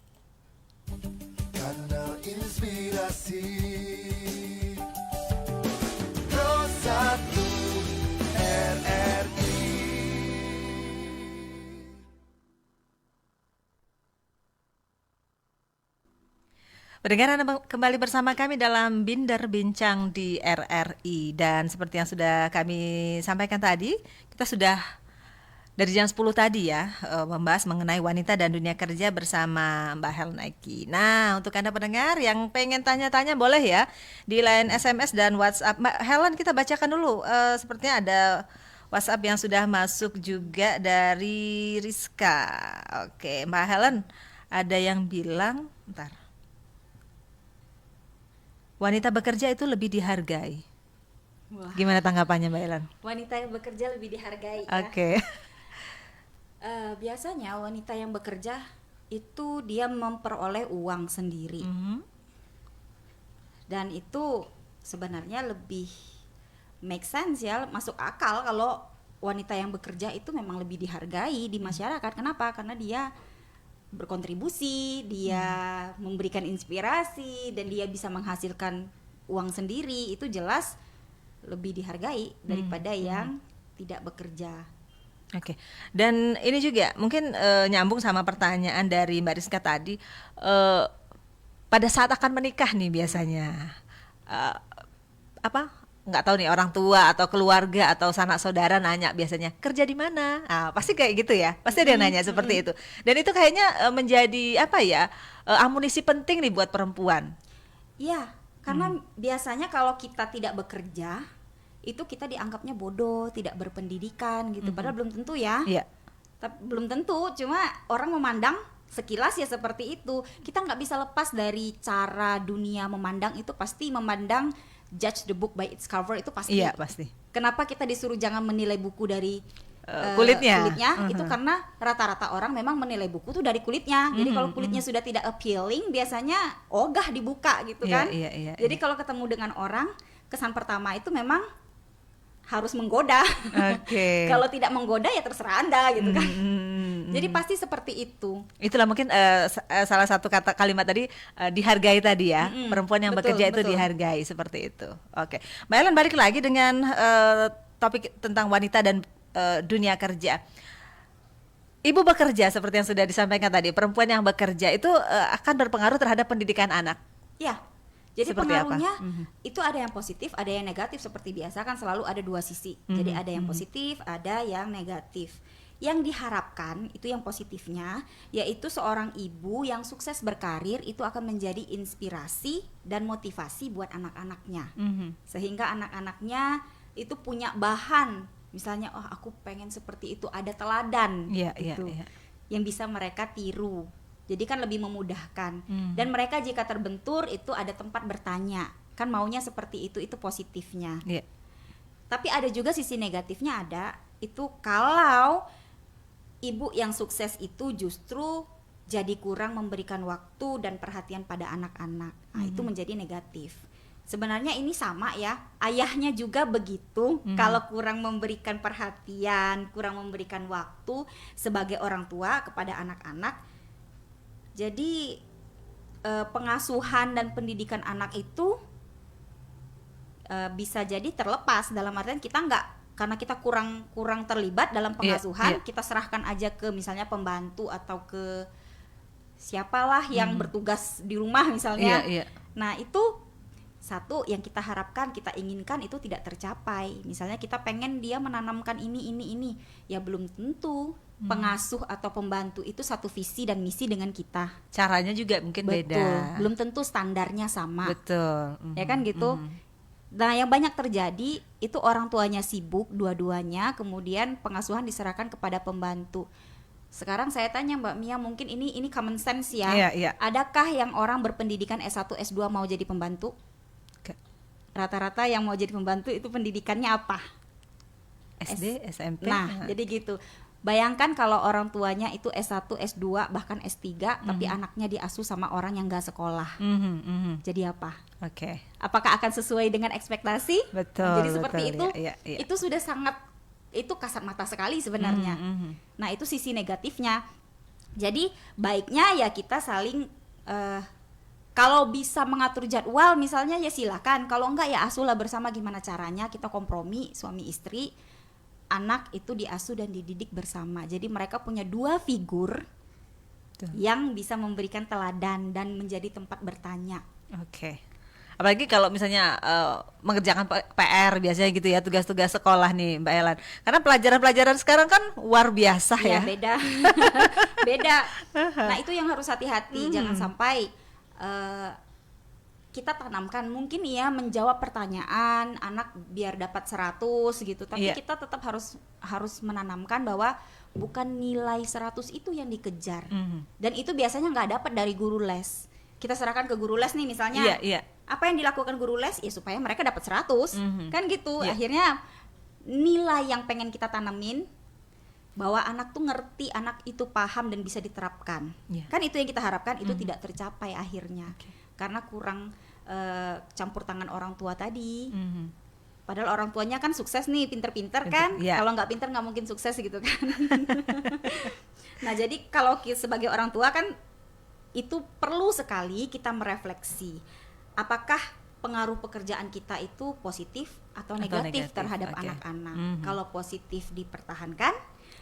Kanal Inspirasi Pro 1 RRI. Pendengar, Anda kembali bersama kami dalam Binder Bincang di RRI. Dan seperti yang sudah kami sampaikan tadi, kita sudah dari jam 10 tadi ya membahas mengenai wanita dan dunia kerja bersama Mbak Helen Eki. Nah, untuk Anda pendengar yang pengen tanya-tanya boleh ya di line SMS dan WhatsApp. Mbak Helen, kita bacakan dulu. Sepertinya ada WhatsApp yang sudah masuk juga dari Rizka. Oke, Mbak Helen, ada yang bilang, bentar. Wanita bekerja itu lebih dihargai. Wah. Gimana tanggapannya Mbak Helen? Wanita yang bekerja lebih dihargai ya. Oke. Biasanya wanita yang bekerja itu dia memperoleh uang sendiri. Dan itu sebenarnya lebih make sense ya, masuk akal kalau wanita yang bekerja itu memang lebih dihargai di masyarakat. Kenapa? Karena dia berkontribusi, dia memberikan inspirasi, dan dia bisa menghasilkan uang sendiri. Itu jelas lebih dihargai daripada yang tidak bekerja. Oke. Dan ini juga mungkin nyambung sama pertanyaan dari Mbak Rizka tadi, pada saat akan menikah nih biasanya nggak tahu nih, orang tua atau keluarga atau sanak saudara nanya biasanya kerja di mana, pasti kayak gitu ya, pasti ada yang nanya seperti itu. Dan itu kayaknya menjadi amunisi penting nih buat perempuan. Iya, karena biasanya kalau kita tidak bekerja itu kita dianggapnya bodoh, tidak berpendidikan gitu. Padahal belum tentu ya. Iya. Belum tentu, cuma orang memandang sekilas ya seperti itu. Kita nggak bisa lepas dari cara dunia memandang itu, pasti memandang judge the book by its cover itu pasti. Iya, pasti. Kenapa kita disuruh jangan menilai buku dari kulitnya? Itu karena rata-rata orang memang menilai buku tuh dari kulitnya. Jadi kalau kulitnya sudah tidak appealing, biasanya ogah dibuka gitu kan. Iya, Jadi kalau ketemu dengan orang, kesan pertama itu memang harus menggoda. Oke. Kalau tidak menggoda ya terserah Anda gitu kan. Jadi pasti seperti itu. Itulah mungkin salah satu kalimat tadi, dihargai tadi ya. Perempuan yang bekerja itu dihargai, seperti itu. Oke. Mbak Ellen, balik lagi dengan topik tentang wanita dan dunia kerja. Ibu bekerja seperti yang sudah disampaikan tadi, perempuan yang bekerja itu akan berpengaruh terhadap pendidikan anak. Ya. Jadi Seperti pengaruhnya itu ada yang positif, ada yang negatif. Seperti biasa kan selalu ada dua sisi. Jadi ada yang positif, ada yang negatif. Yang diharapkan itu yang positifnya, yaitu seorang ibu yang sukses berkarir itu akan menjadi inspirasi dan motivasi buat anak-anaknya. Sehingga anak-anaknya itu punya bahan. Misalnya, oh aku pengen seperti itu, ada teladan gitu, yang bisa mereka tiru. Jadi kan lebih memudahkan. Dan mereka jika terbentur itu ada tempat bertanya. Kan maunya seperti itu positifnya. Tapi ada juga sisi negatifnya, ada itu kalau ibu yang sukses itu justru jadi kurang memberikan waktu dan perhatian pada anak-anak. Nah, itu menjadi negatif. sebenarnya ini sama ya, ayahnya juga begitu. Kalau kurang memberikan perhatian, kurang memberikan waktu sebagai orang tua kepada anak-anak, jadi pengasuhan dan pendidikan anak itu bisa jadi terlepas, dalam artian kita karena kita kurang terlibat dalam pengasuhan, kita serahkan aja ke misalnya pembantu atau ke siapalah yang bertugas di rumah misalnya. Nah itu satu yang kita harapkan, kita inginkan itu tidak tercapai. Misalnya kita pengen dia menanamkan ini, ya belum tentu pengasuh atau pembantu itu satu visi dan misi dengan kita. Caranya juga mungkin beda. Belum tentu standarnya sama. Betul. Ya kan gitu. Nah yang banyak terjadi itu orang tuanya sibuk dua-duanya, kemudian pengasuhan diserahkan kepada pembantu. Sekarang saya tanya Mbak Mia, mungkin ini common sense ya. Adakah yang orang berpendidikan S1, S2 mau jadi pembantu? Rata-rata yang mau jadi pembantu itu pendidikannya apa? SD, SMP. Nah, jadi gitu. Bayangkan kalau orang tuanya itu S1, S2, bahkan S3, tapi anaknya diasuh sama orang yang gak sekolah. Jadi apa? Oke. Apakah akan sesuai dengan ekspektasi? Betul. Jadi seperti itu, ya. itu sudah sangat, itu kasat mata sekali sebenarnya. Nah, itu sisi negatifnya. Jadi baiknya ya kita saling kalau bisa mengatur jadwal misalnya ya silakan, kalau enggak ya asuhlah bersama, gimana caranya kita kompromi suami istri, anak itu diasuh dan dididik bersama. Jadi mereka punya dua figur yang bisa memberikan teladan dan menjadi tempat bertanya. Oke. Apalagi kalau misalnya mengerjakan PR biasanya gitu ya, tugas-tugas sekolah nih Mbak Ellen. Karena pelajaran-pelajaran sekarang kan luar biasa ya. Beda. Beda. Nah, itu yang harus hati-hati, jangan sampai kita tanamkan mungkin ya menjawab pertanyaan anak biar dapat 100 gitu, tapi kita tetap harus menanamkan bahwa bukan nilai 100 itu yang dikejar. Dan itu biasanya nggak dapat dari guru les. Kita serahkan ke guru les nih misalnya. Apa yang dilakukan guru les ya supaya mereka dapat 100. Kan gitu. Akhirnya nilai yang pengen kita tanamin bahwa anak tuh ngerti, anak itu paham dan bisa diterapkan. Kan itu yang kita harapkan, itu tidak tercapai akhirnya. Karena kurang campur tangan orang tua tadi. Padahal orang tuanya kan sukses nih, pinter-pinter kan. Kalau nggak pinter nggak mungkin sukses gitu kan. Nah jadi kalau sebagai orang tua kan itu perlu sekali kita merefleksi apakah pengaruh pekerjaan kita itu positif atau negatif terhadap anak-anak. Kalau positif dipertahankan,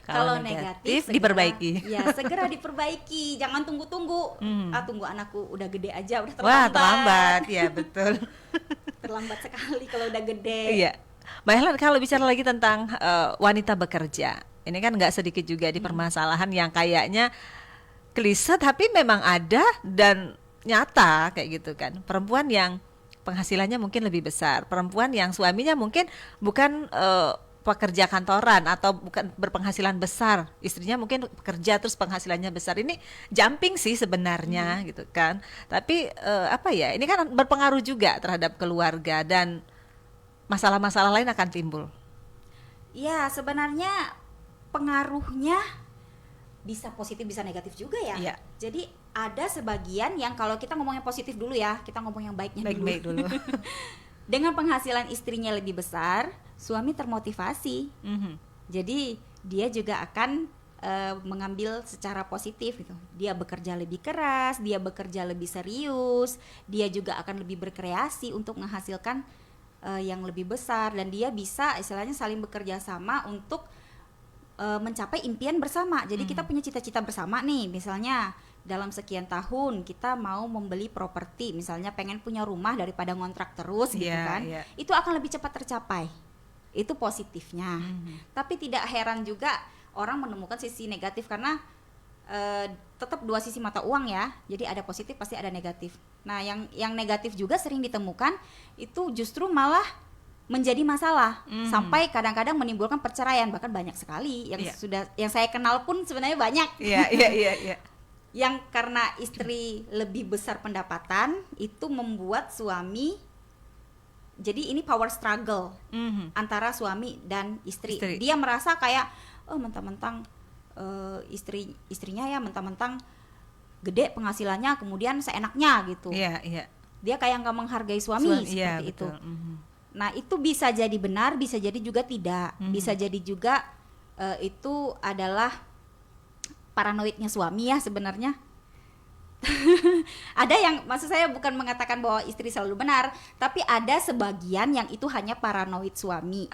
kalau negatif diperbaiki. Segera diperbaiki. Jangan tunggu-tunggu. Tunggu anakku udah gede aja, udah terlambat. Wah, terlambat. Ya, betul. Terlambat sekali kalau udah gede. Iya. Mbak Helen, kalau bicara lagi tentang wanita bekerja, ini kan nggak sedikit juga di permasalahan yang kayaknya klise tapi memang ada dan nyata kayak gitu kan. Perempuan yang penghasilannya mungkin lebih besar, perempuan yang suaminya mungkin bukan pekerja kantoran atau bukan berpenghasilan besar, istrinya mungkin bekerja terus penghasilannya besar. Ini jumping sih sebenarnya gitu kan. Tapi ini kan berpengaruh juga terhadap keluarga dan masalah-masalah lain akan timbul. Ya, sebenarnya pengaruhnya bisa positif bisa negatif juga ya. Jadi ada sebagian yang kalau kita ngomongnya positif dulu ya, kita ngomong yang baiknya dulu. Dengan penghasilan istrinya lebih besar, suami termotivasi. Jadi dia juga akan mengambil secara positif gitu. Dia bekerja lebih keras, dia bekerja lebih serius, dia juga akan lebih berkreasi untuk menghasilkan yang lebih besar, dan dia bisa istilahnya saling bekerja sama untuk mencapai impian bersama. Jadi kita punya cita-cita bersama nih, misalnya dalam sekian tahun kita mau membeli properti, misalnya pengen punya rumah daripada ngontrak terus gitu kan. Itu akan lebih cepat tercapai. Itu positifnya. Tapi tidak heran juga orang menemukan sisi negatif karena tetap dua sisi mata uang ya. Jadi ada positif pasti ada negatif. Nah, yang negatif juga sering ditemukan itu justru malah menjadi masalah sampai kadang-kadang menimbulkan perceraian, bahkan banyak sekali yang saya kenal pun sebenarnya banyak. Yang karena istri lebih besar pendapatan itu membuat suami, jadi ini power struggle antara suami dan istri. Dia merasa kayak mentang-mentang istrinya ya mentang-mentang gede penghasilannya kemudian seenaknya gitu. dia kayak nggak menghargai suami seperti iya, itu. betul. Nah itu bisa jadi benar, bisa jadi juga tidak, bisa jadi juga itu adalah paranoidnya suami ya sebenarnya. Ada yang, maksud saya bukan mengatakan bahwa istri selalu benar, tapi ada sebagian yang itu hanya paranoid suami.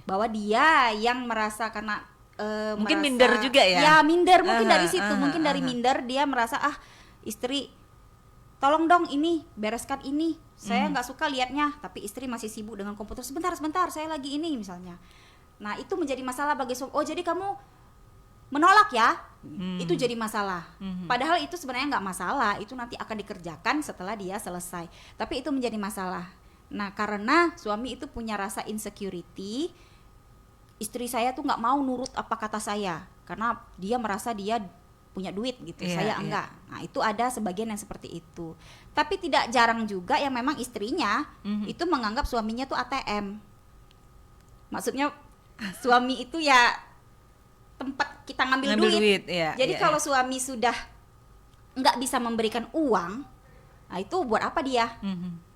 Bahwa dia yang merasa karena mungkin merasa, minder juga ya. Ya minder mungkin dari situ, mungkin dari minder dia merasa istri tolong dong ini bereskan ini. Saya nggak suka liatnya, tapi istri masih sibuk dengan komputer. Sebentar, saya lagi ini misalnya. Nah itu menjadi masalah bagi suami. Oh jadi kamu menolak ya? Itu jadi masalah. Padahal itu sebenarnya nggak masalah. Itu nanti akan dikerjakan setelah dia selesai. Tapi itu menjadi masalah. Nah karena suami itu punya rasa insecurity, istri saya tuh nggak mau nurut apa kata saya karena dia merasa dia punya duit gitu, saya enggak. Nah itu ada sebagian yang seperti itu. Tapi tidak jarang juga yang memang istrinya itu menganggap suaminya tuh ATM. Maksudnya suami itu ya tempat kita ngambil duit. Jadi kalau suami sudah nggak bisa memberikan uang, nah itu buat apa dia?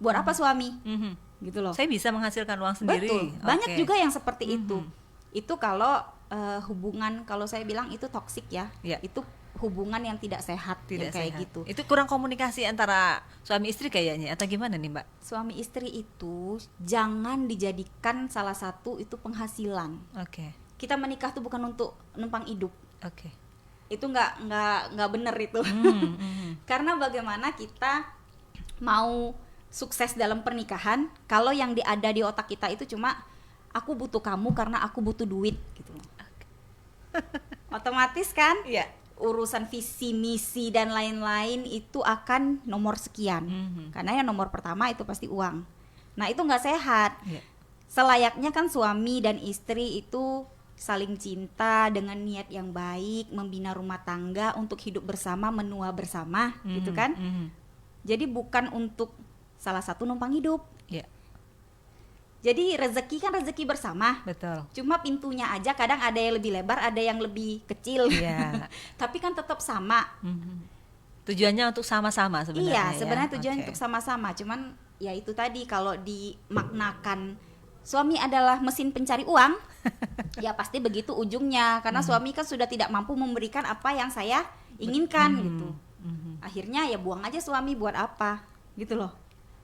Buat apa suami? Gitu loh. Saya bisa menghasilkan uang sendiri. Betul. Banyak juga yang seperti itu. Itu kalau hubungan, kalau saya bilang itu toksik ya. Itu hubungan yang tidak sehat, tidak kayak sehat. gitu. Itu kurang komunikasi antara suami istri kayaknya, atau gimana nih Mbak? Suami istri itu jangan dijadikan salah satu itu penghasilan. Kita menikah tuh bukan untuk numpang hidup. Itu nggak benar itu. Karena bagaimana kita mau sukses dalam pernikahan kalau yang ada di otak kita itu cuma aku butuh kamu karena aku butuh duit gitu. Otomatis kan? Urusan visi misi dan lain-lain itu akan nomor sekian. Karena yang nomor pertama itu pasti uang. Nah itu nggak sehat. Selayaknya kan suami dan istri itu saling cinta dengan niat yang baik, membina rumah tangga untuk hidup bersama, menua bersama, gitu kan? Jadi bukan untuk salah satu numpang hidup. Jadi rezeki kan rezeki bersama. Betul. Cuma pintunya aja kadang ada yang lebih lebar, ada yang lebih kecil. Tapi kan tetap sama. Tujuannya untuk sama-sama sebenarnya. Iya, sebenarnya tujuannya untuk sama-sama. Cuman ya itu tadi, kalau dimaknakan suami adalah mesin pencari uang, ya pasti begitu ujungnya. Karena suami kan sudah tidak mampu memberikan apa yang saya inginkan gitu. Akhirnya ya buang aja suami, buat apa gitu loh.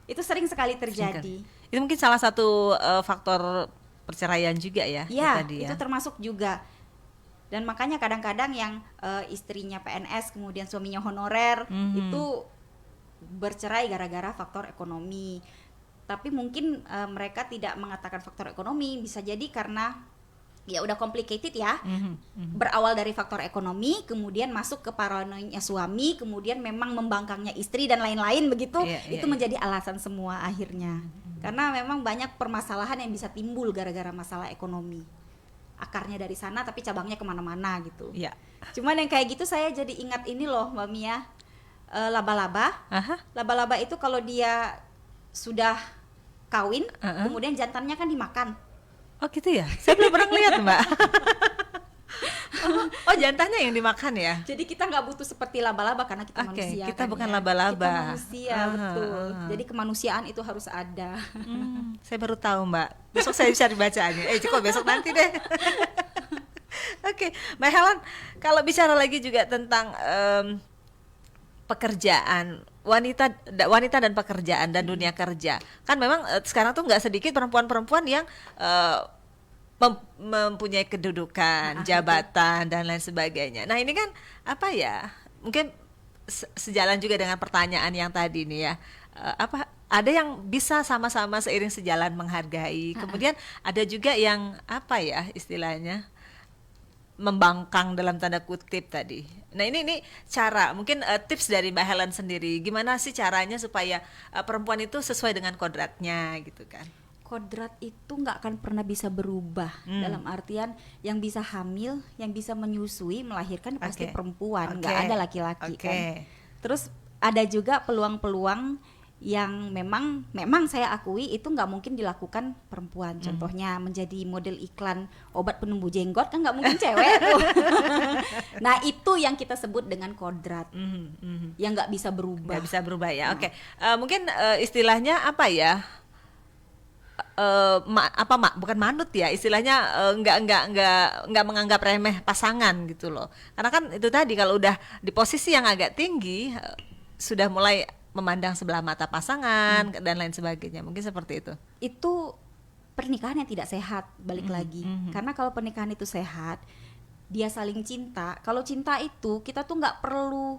Itu sering sekali terjadi. Itu mungkin salah satu faktor perceraian juga ya. Iya, tadi itu termasuk juga. Dan makanya kadang-kadang yang istrinya PNS kemudian suaminya honorer itu bercerai gara-gara faktor ekonomi. Tapi mungkin mereka tidak mengatakan faktor ekonomi, bisa jadi karena ya udah complicated ya. Berawal dari faktor ekonomi, kemudian masuk ke paranoidnya suami, kemudian memang membangkangnya istri dan lain-lain begitu. Itu menjadi alasan semua akhirnya. Karena memang banyak permasalahan yang bisa timbul gara-gara masalah ekonomi. Akarnya dari sana tapi cabangnya kemana-mana gitu. Cuman yang kayak gitu saya jadi ingat ini loh Mbak Mia, laba-laba. Laba-laba itu kalau dia sudah kawin, kemudian jantannya kan dimakan. Oh gitu ya? Saya belum pernah lihat Mbak. Oh jantannya yang dimakan ya? Jadi kita nggak butuh seperti laba-laba karena kita manusia. Kita kan bukan ya. laba-laba. Kita manusia, betul. Jadi kemanusiaan itu harus ada. Saya baru tahu Mbak. Besok saya bisa dibacanya. Cukup besok nanti deh. Mbak Helen, kalau bicara lagi juga tentang pekerjaan wanita dan pekerjaan dan dunia kerja, kan memang sekarang tuh nggak sedikit perempuan-perempuan yang mempunyai kedudukan, jabatan dan lain sebagainya. Nah ini kan apa ya? Mungkin sejalan juga dengan pertanyaan yang tadi nih ya. Ada yang bisa sama-sama seiring sejalan menghargai. Kemudian ada juga yang apa ya istilahnya? Membangkang dalam tanda kutip tadi. Nah ini cara, mungkin tips dari Mbak Helen sendiri, gimana sih caranya supaya perempuan itu sesuai dengan kodratnya gitu kan? Kodrat itu nggak akan pernah bisa berubah. Dalam artian yang bisa hamil, yang bisa menyusui, melahirkan pasti perempuan, nggak ada laki-laki kan. Terus ada juga peluang-peluang yang memang saya akui itu nggak mungkin dilakukan perempuan. Contohnya menjadi model iklan obat penumbuh jenggot kan nggak mungkin cewek tuh. Nah itu yang kita sebut dengan kodrat, yang nggak bisa berubah. Nggak bisa berubah ya. Oke. Mungkin istilahnya apa ya? Bukan manut ya, istilahnya nggak menganggap remeh pasangan gitu loh. Karena kan itu tadi kalau udah di posisi yang agak tinggi sudah mulai memandang sebelah mata pasangan dan lain sebagainya, mungkin seperti itu. Itu pernikahan yang tidak sehat, balik lagi. Karena kalau pernikahan itu sehat, dia saling cinta. Kalau cinta itu kita tuh nggak perlu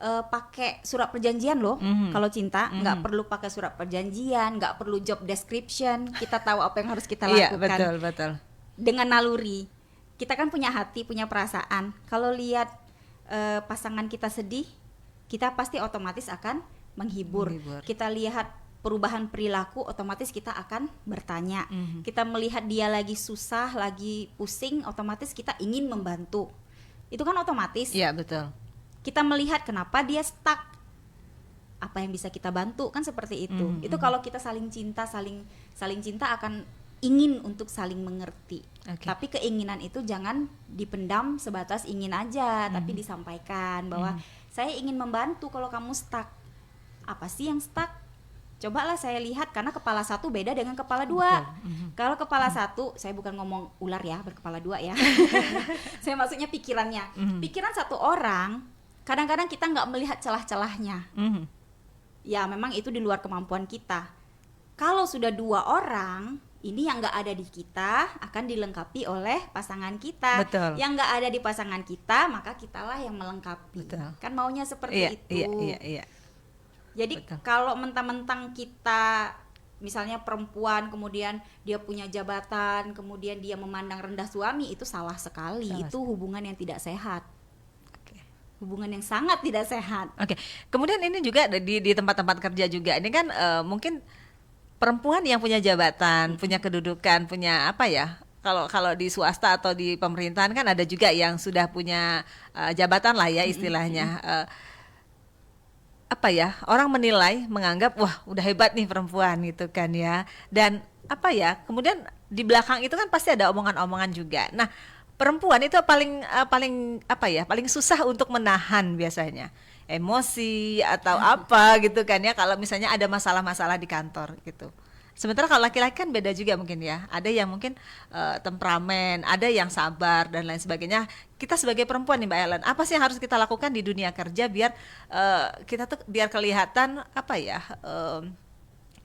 pakai surat perjanjian loh. Kalau cinta nggak perlu pakai surat perjanjian, nggak perlu job description. Kita tahu apa yang harus kita lakukan. Iya, betul. Dengan naluri. Kita kan punya hati, punya perasaan. Kalau lihat pasangan kita sedih, kita pasti otomatis akan menghibur. Kita lihat perubahan perilaku, otomatis kita akan bertanya. Kita melihat dia lagi susah, lagi pusing, otomatis kita ingin membantu. Itu kan otomatis. Iya, betul. Kita melihat kenapa dia stuck, apa yang bisa kita bantu, kan seperti itu. Itu kalau kita saling cinta, saling cinta akan ingin untuk saling mengerti. Tapi keinginan itu jangan dipendam sebatas ingin aja, tapi disampaikan bahwa saya ingin membantu kalau kamu stuck. Apa sih yang stuck? Cobalah saya lihat, karena kepala satu beda dengan kepala dua. Kalau kepala satu, saya bukan ngomong ular ya, berkepala dua ya. Saya maksudnya pikirannya. Pikiran satu orang, kadang-kadang kita nggak melihat celah-celahnya. Ya memang itu di luar kemampuan kita. Kalau sudah dua orang, ini yang nggak ada di kita akan dilengkapi oleh pasangan kita. Betul. Yang nggak ada di pasangan kita, maka kitalah yang melengkapi. Betul. Kan maunya seperti itu. Iya. Jadi Betul. kalau mentang-mentang kita misalnya perempuan, kemudian dia punya jabatan, kemudian dia memandang rendah suami, itu salah sekali. Itu hubungan yang tidak sehat. Hubungan yang sangat tidak sehat. Kemudian ini juga ada di tempat-tempat kerja juga. Ini kan mungkin perempuan yang punya jabatan, punya kedudukan, punya apa ya? Kalau di swasta atau di pemerintahan kan ada juga yang sudah punya jabatan lah ya istilahnya. Apa ya, orang menilai, menganggap wah udah hebat nih perempuan gitu kan ya. Dan apa ya, kemudian di belakang itu kan pasti ada omongan-omongan juga. Nah perempuan itu paling susah untuk menahan biasanya emosi atau apa gitu kan ya, kalau misalnya ada masalah-masalah di kantor gitu. Sementara kalau laki-laki kan beda juga mungkin ya, ada yang mungkin temperamen, ada yang sabar dan lain sebagainya. Kita sebagai perempuan nih Mbak Ellen, apa sih yang harus kita lakukan di dunia kerja biar kita tuh biar kelihatan apa ya,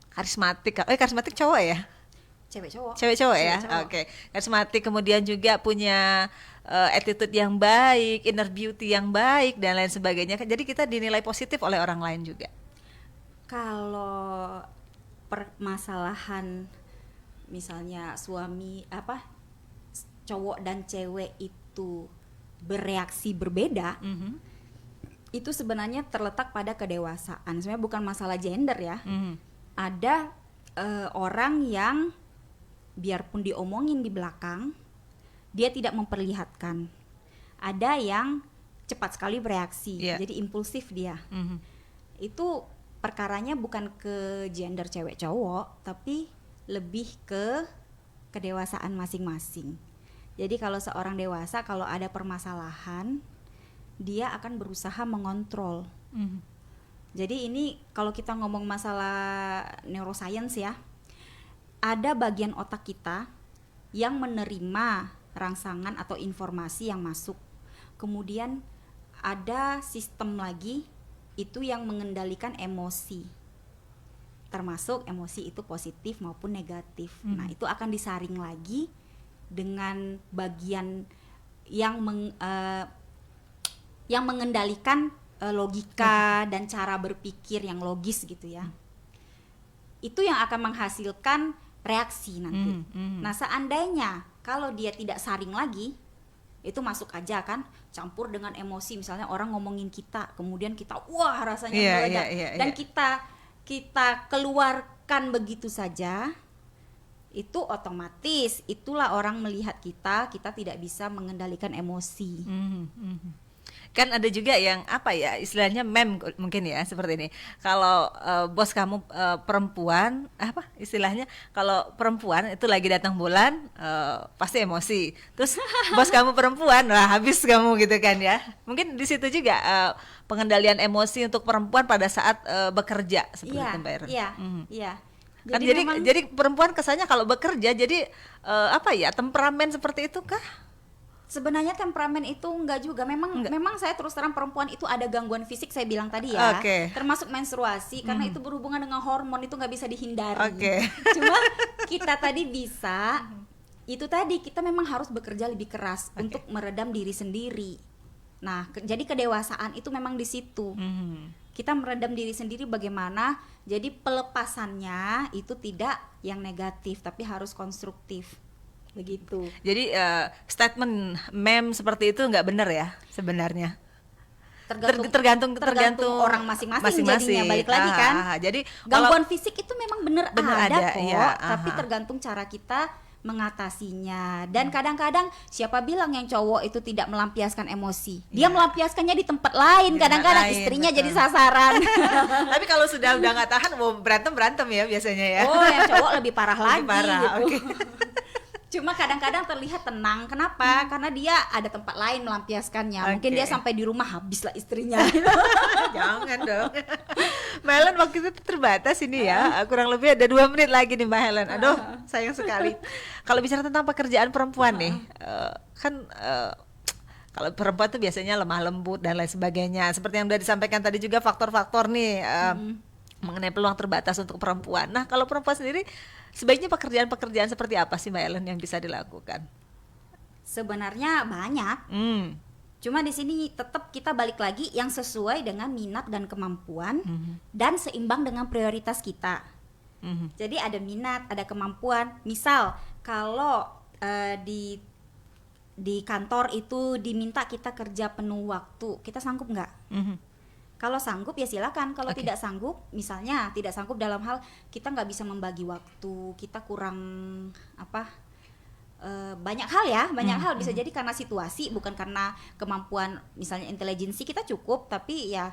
karismatik. Karismatik cowok ya? Cewek cowok ya. Karismatik, kemudian juga punya attitude yang baik, inner beauty yang baik dan lain sebagainya. Jadi kita dinilai positif oleh orang lain juga. Kalau permasalahan misalnya cowok dan cewek itu bereaksi berbeda, itu sebenarnya terletak pada kedewasaan. Sebenarnya bukan masalah gender ya. Ada orang yang biarpun diomongin di belakang, dia tidak memperlihatkan. Ada yang cepat sekali bereaksi, jadi impulsif dia. Itu perkaranya bukan ke gender cewek cowok, tapi lebih ke kedewasaan masing-masing. Jadi kalau seorang dewasa, kalau ada permasalahan, dia akan berusaha mengontrol. Jadi ini kalau kita ngomong masalah neuroscience ya, ada bagian otak kita yang menerima rangsangan atau informasi yang masuk. Kemudian ada sistem lagi itu yang mengendalikan emosi. Termasuk emosi itu positif maupun negatif. Nah, itu akan disaring lagi dengan bagian yang mengendalikan logika dan cara berpikir yang logis gitu ya. Itu yang akan menghasilkan reaksi nanti. Nah, seandainya kalau dia tidak saring lagi, itu masuk aja kan, campur dengan emosi. Misalnya orang ngomongin kita, kemudian kita wah rasanya meledak, dan kita keluarkan begitu saja, itu otomatis itulah orang melihat kita tidak bisa mengendalikan emosi. Kan ada juga yang apa ya istilahnya meme mungkin ya seperti ini. Kalau bos kamu perempuan apa istilahnya kalau perempuan itu lagi datang bulan pasti emosi. Terus bos kamu perempuan lah habis kamu gitu kan ya. Mungkin di situ juga pengendalian emosi untuk perempuan pada saat bekerja seperti itu Mbak Erin. Iya. Kan jadi perempuan kesannya kalau bekerja jadi apa ya temperamen seperti itu kah? Sebenarnya temperamen itu enggak juga. Memang saya terus terang perempuan itu ada gangguan fisik saya bilang tadi ya. Termasuk menstruasi karena itu berhubungan dengan hormon itu nggak bisa dihindari. Cuma kita tadi bisa itu tadi kita memang harus bekerja lebih keras untuk meredam diri sendiri. Nah, jadi kedewasaan itu memang di situ. Kita meredam diri sendiri bagaimana? Jadi pelepasannya itu tidak yang negatif tapi harus konstruktif. Begitu. Jadi statement meme seperti itu nggak benar ya sebenarnya. Tergantung orang masing-masing jadinya balik lagi kan. Jadi gangguan fisik itu memang benar ada kok, ya, tapi tergantung cara kita mengatasinya. Dan kadang-kadang siapa bilang yang cowok itu tidak melampiaskan emosi? Dia melampiaskannya di tempat lain. Kadang-kadang istrinya jadi sasaran. Tapi kalau sudah nggak tahan, mau berantem ya biasanya ya. Oh, yang cowok lebih parah lagi gitu. Cuma kadang-kadang terlihat tenang. Kenapa? Karena dia ada tempat lain melampiaskannya. Mungkin dia sampai di rumah habislah istrinya. Jangan dong. Mbak Helen waktu itu terbatas ini ya. Kurang lebih ada 2 menit lagi nih Mbak Helen. Aduh, sayang sekali. Kalau bicara tentang pekerjaan perempuan nih, kan kalau perempuan tuh biasanya lemah lembut dan lain sebagainya. Seperti yang udah disampaikan tadi juga faktor-faktor nih mengenai peluang terbatas untuk perempuan. Nah, kalau perempuan sendiri sebaiknya pekerjaan-pekerjaan seperti apa sih Mbak Ellen yang bisa dilakukan? Sebenarnya banyak. Cuma di sini tetap kita balik lagi yang sesuai dengan minat dan kemampuan dan seimbang dengan prioritas kita. Jadi ada minat, ada kemampuan. Misal kalau di kantor itu diminta kita kerja penuh waktu, kita sanggup nggak? Kalau sanggup ya silakan. Kalau tidak sanggup, misalnya tidak sanggup dalam hal kita nggak bisa membagi waktu, kita kurang banyak hal ya, banyak hal bisa jadi karena situasi, bukan karena kemampuan. Misalnya intelijensi kita cukup, tapi ya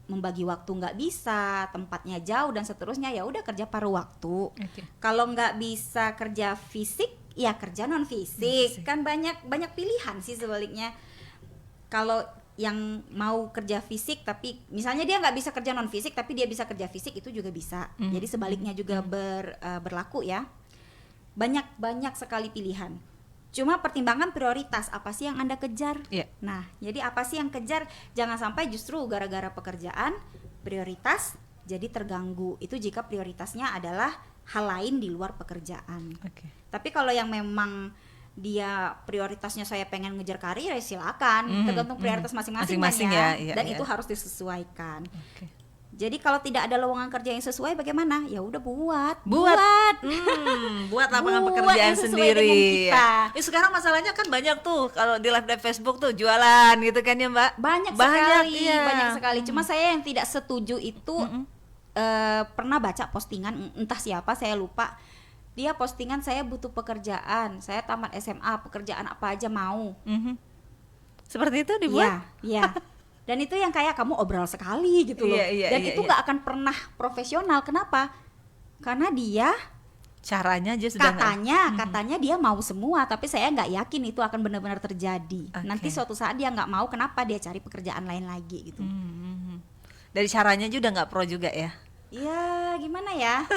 membagi waktu nggak bisa, tempatnya jauh dan seterusnya, ya udah kerja paruh waktu. Kalau nggak bisa kerja fisik, ya kerja non fisik. Kan banyak pilihan sih sebaliknya. Kalau yang mau kerja fisik tapi misalnya dia nggak bisa kerja non fisik tapi dia bisa kerja fisik, itu juga bisa. Jadi sebaliknya juga berlaku ya. Banyak sekali pilihan. Cuma pertimbangan prioritas apa sih yang Anda kejar? Nah, jadi apa sih yang kejar? Jangan sampai justru gara-gara pekerjaan prioritas jadi terganggu. Itu jika prioritasnya adalah hal lain di luar pekerjaan. Tapi kalau yang memang dia prioritasnya saya pengen ngejar karir, ya silakan. Tergantung prioritas masing-masing ya. Dan itu harus disesuaikan. Jadi kalau tidak ada lowongan kerja yang sesuai bagaimana? Ya udah buat lapangan pekerjaan sendiri. Sekarang masalahnya kan banyak tuh kalau di live Facebook tuh jualan gitu kan ya Mbak. Banyak sekali. Cuma saya yang tidak setuju itu pernah baca postingan entah siapa saya lupa. Dia postingan saya butuh pekerjaan, saya tamat SMA, pekerjaan apa aja mau. Seperti itu dibuat? Iya. Dan itu yang kayak kamu obral sekali gitu loh. Dan itu gak akan pernah profesional. Kenapa? Karena dia caranya aja sudah katanya dia mau semua, tapi saya nggak yakin itu akan benar-benar terjadi. Nanti suatu saat dia nggak mau, kenapa dia cari pekerjaan lain lagi gitu. Dari caranya aja udah nggak pro juga ya? Ya gimana ya.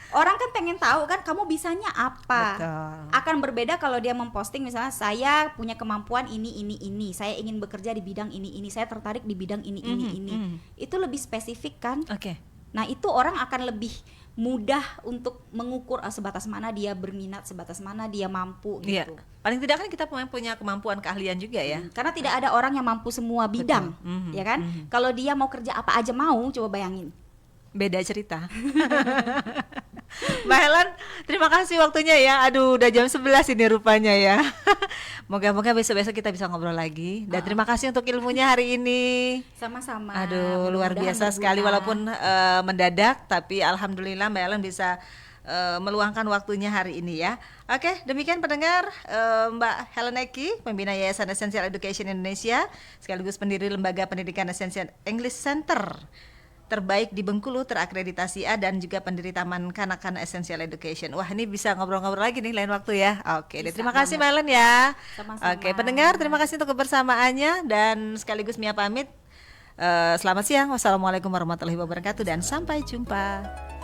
Orang kan pengen tahu kan kamu bisanya apa. Betul. Akan berbeda kalau dia memposting misalnya saya punya kemampuan ini, saya ingin bekerja di bidang ini, saya tertarik di bidang ini. Itu lebih spesifik kan. Nah itu orang akan lebih mudah untuk mengukur sebatas mana dia berminat, sebatas mana dia mampu gitu. Paling tidak kan kita punya kemampuan keahlian juga ya. Karena tidak ada orang yang mampu semua bidang. Ya kan. Kalau dia mau kerja apa aja mau, coba bayangin. Beda cerita. Mbak Helen, terima kasih waktunya ya. Aduh, udah jam 11 ini rupanya ya. Moga-moga besok-besok kita bisa ngobrol lagi. Dan terima kasih untuk ilmunya hari ini. Sama-sama. Aduh, luar biasa sekali walaupun mendadak, tapi alhamdulillah Mbak Helen bisa meluangkan waktunya hari ini ya. Oke, demikian pendengar, Mbak Helen Eki, pembina Yayasan Essential Education Indonesia, sekaligus pendiri Lembaga Pendidikan Essential English Center terbaik di Bengkulu, terakreditasi A, dan juga pendiri Taman Kanak-Kanak Essential Education. Wah, ini bisa ngobrol-ngobrol lagi nih lain waktu ya. Oke, terima kasih Mbak Helen ya. Sama-sama. Oke, pendengar, terima kasih untuk kebersamaannya dan sekaligus Mia pamit. Selamat siang. Wassalamualaikum warahmatullahi wabarakatuh dan sampai jumpa.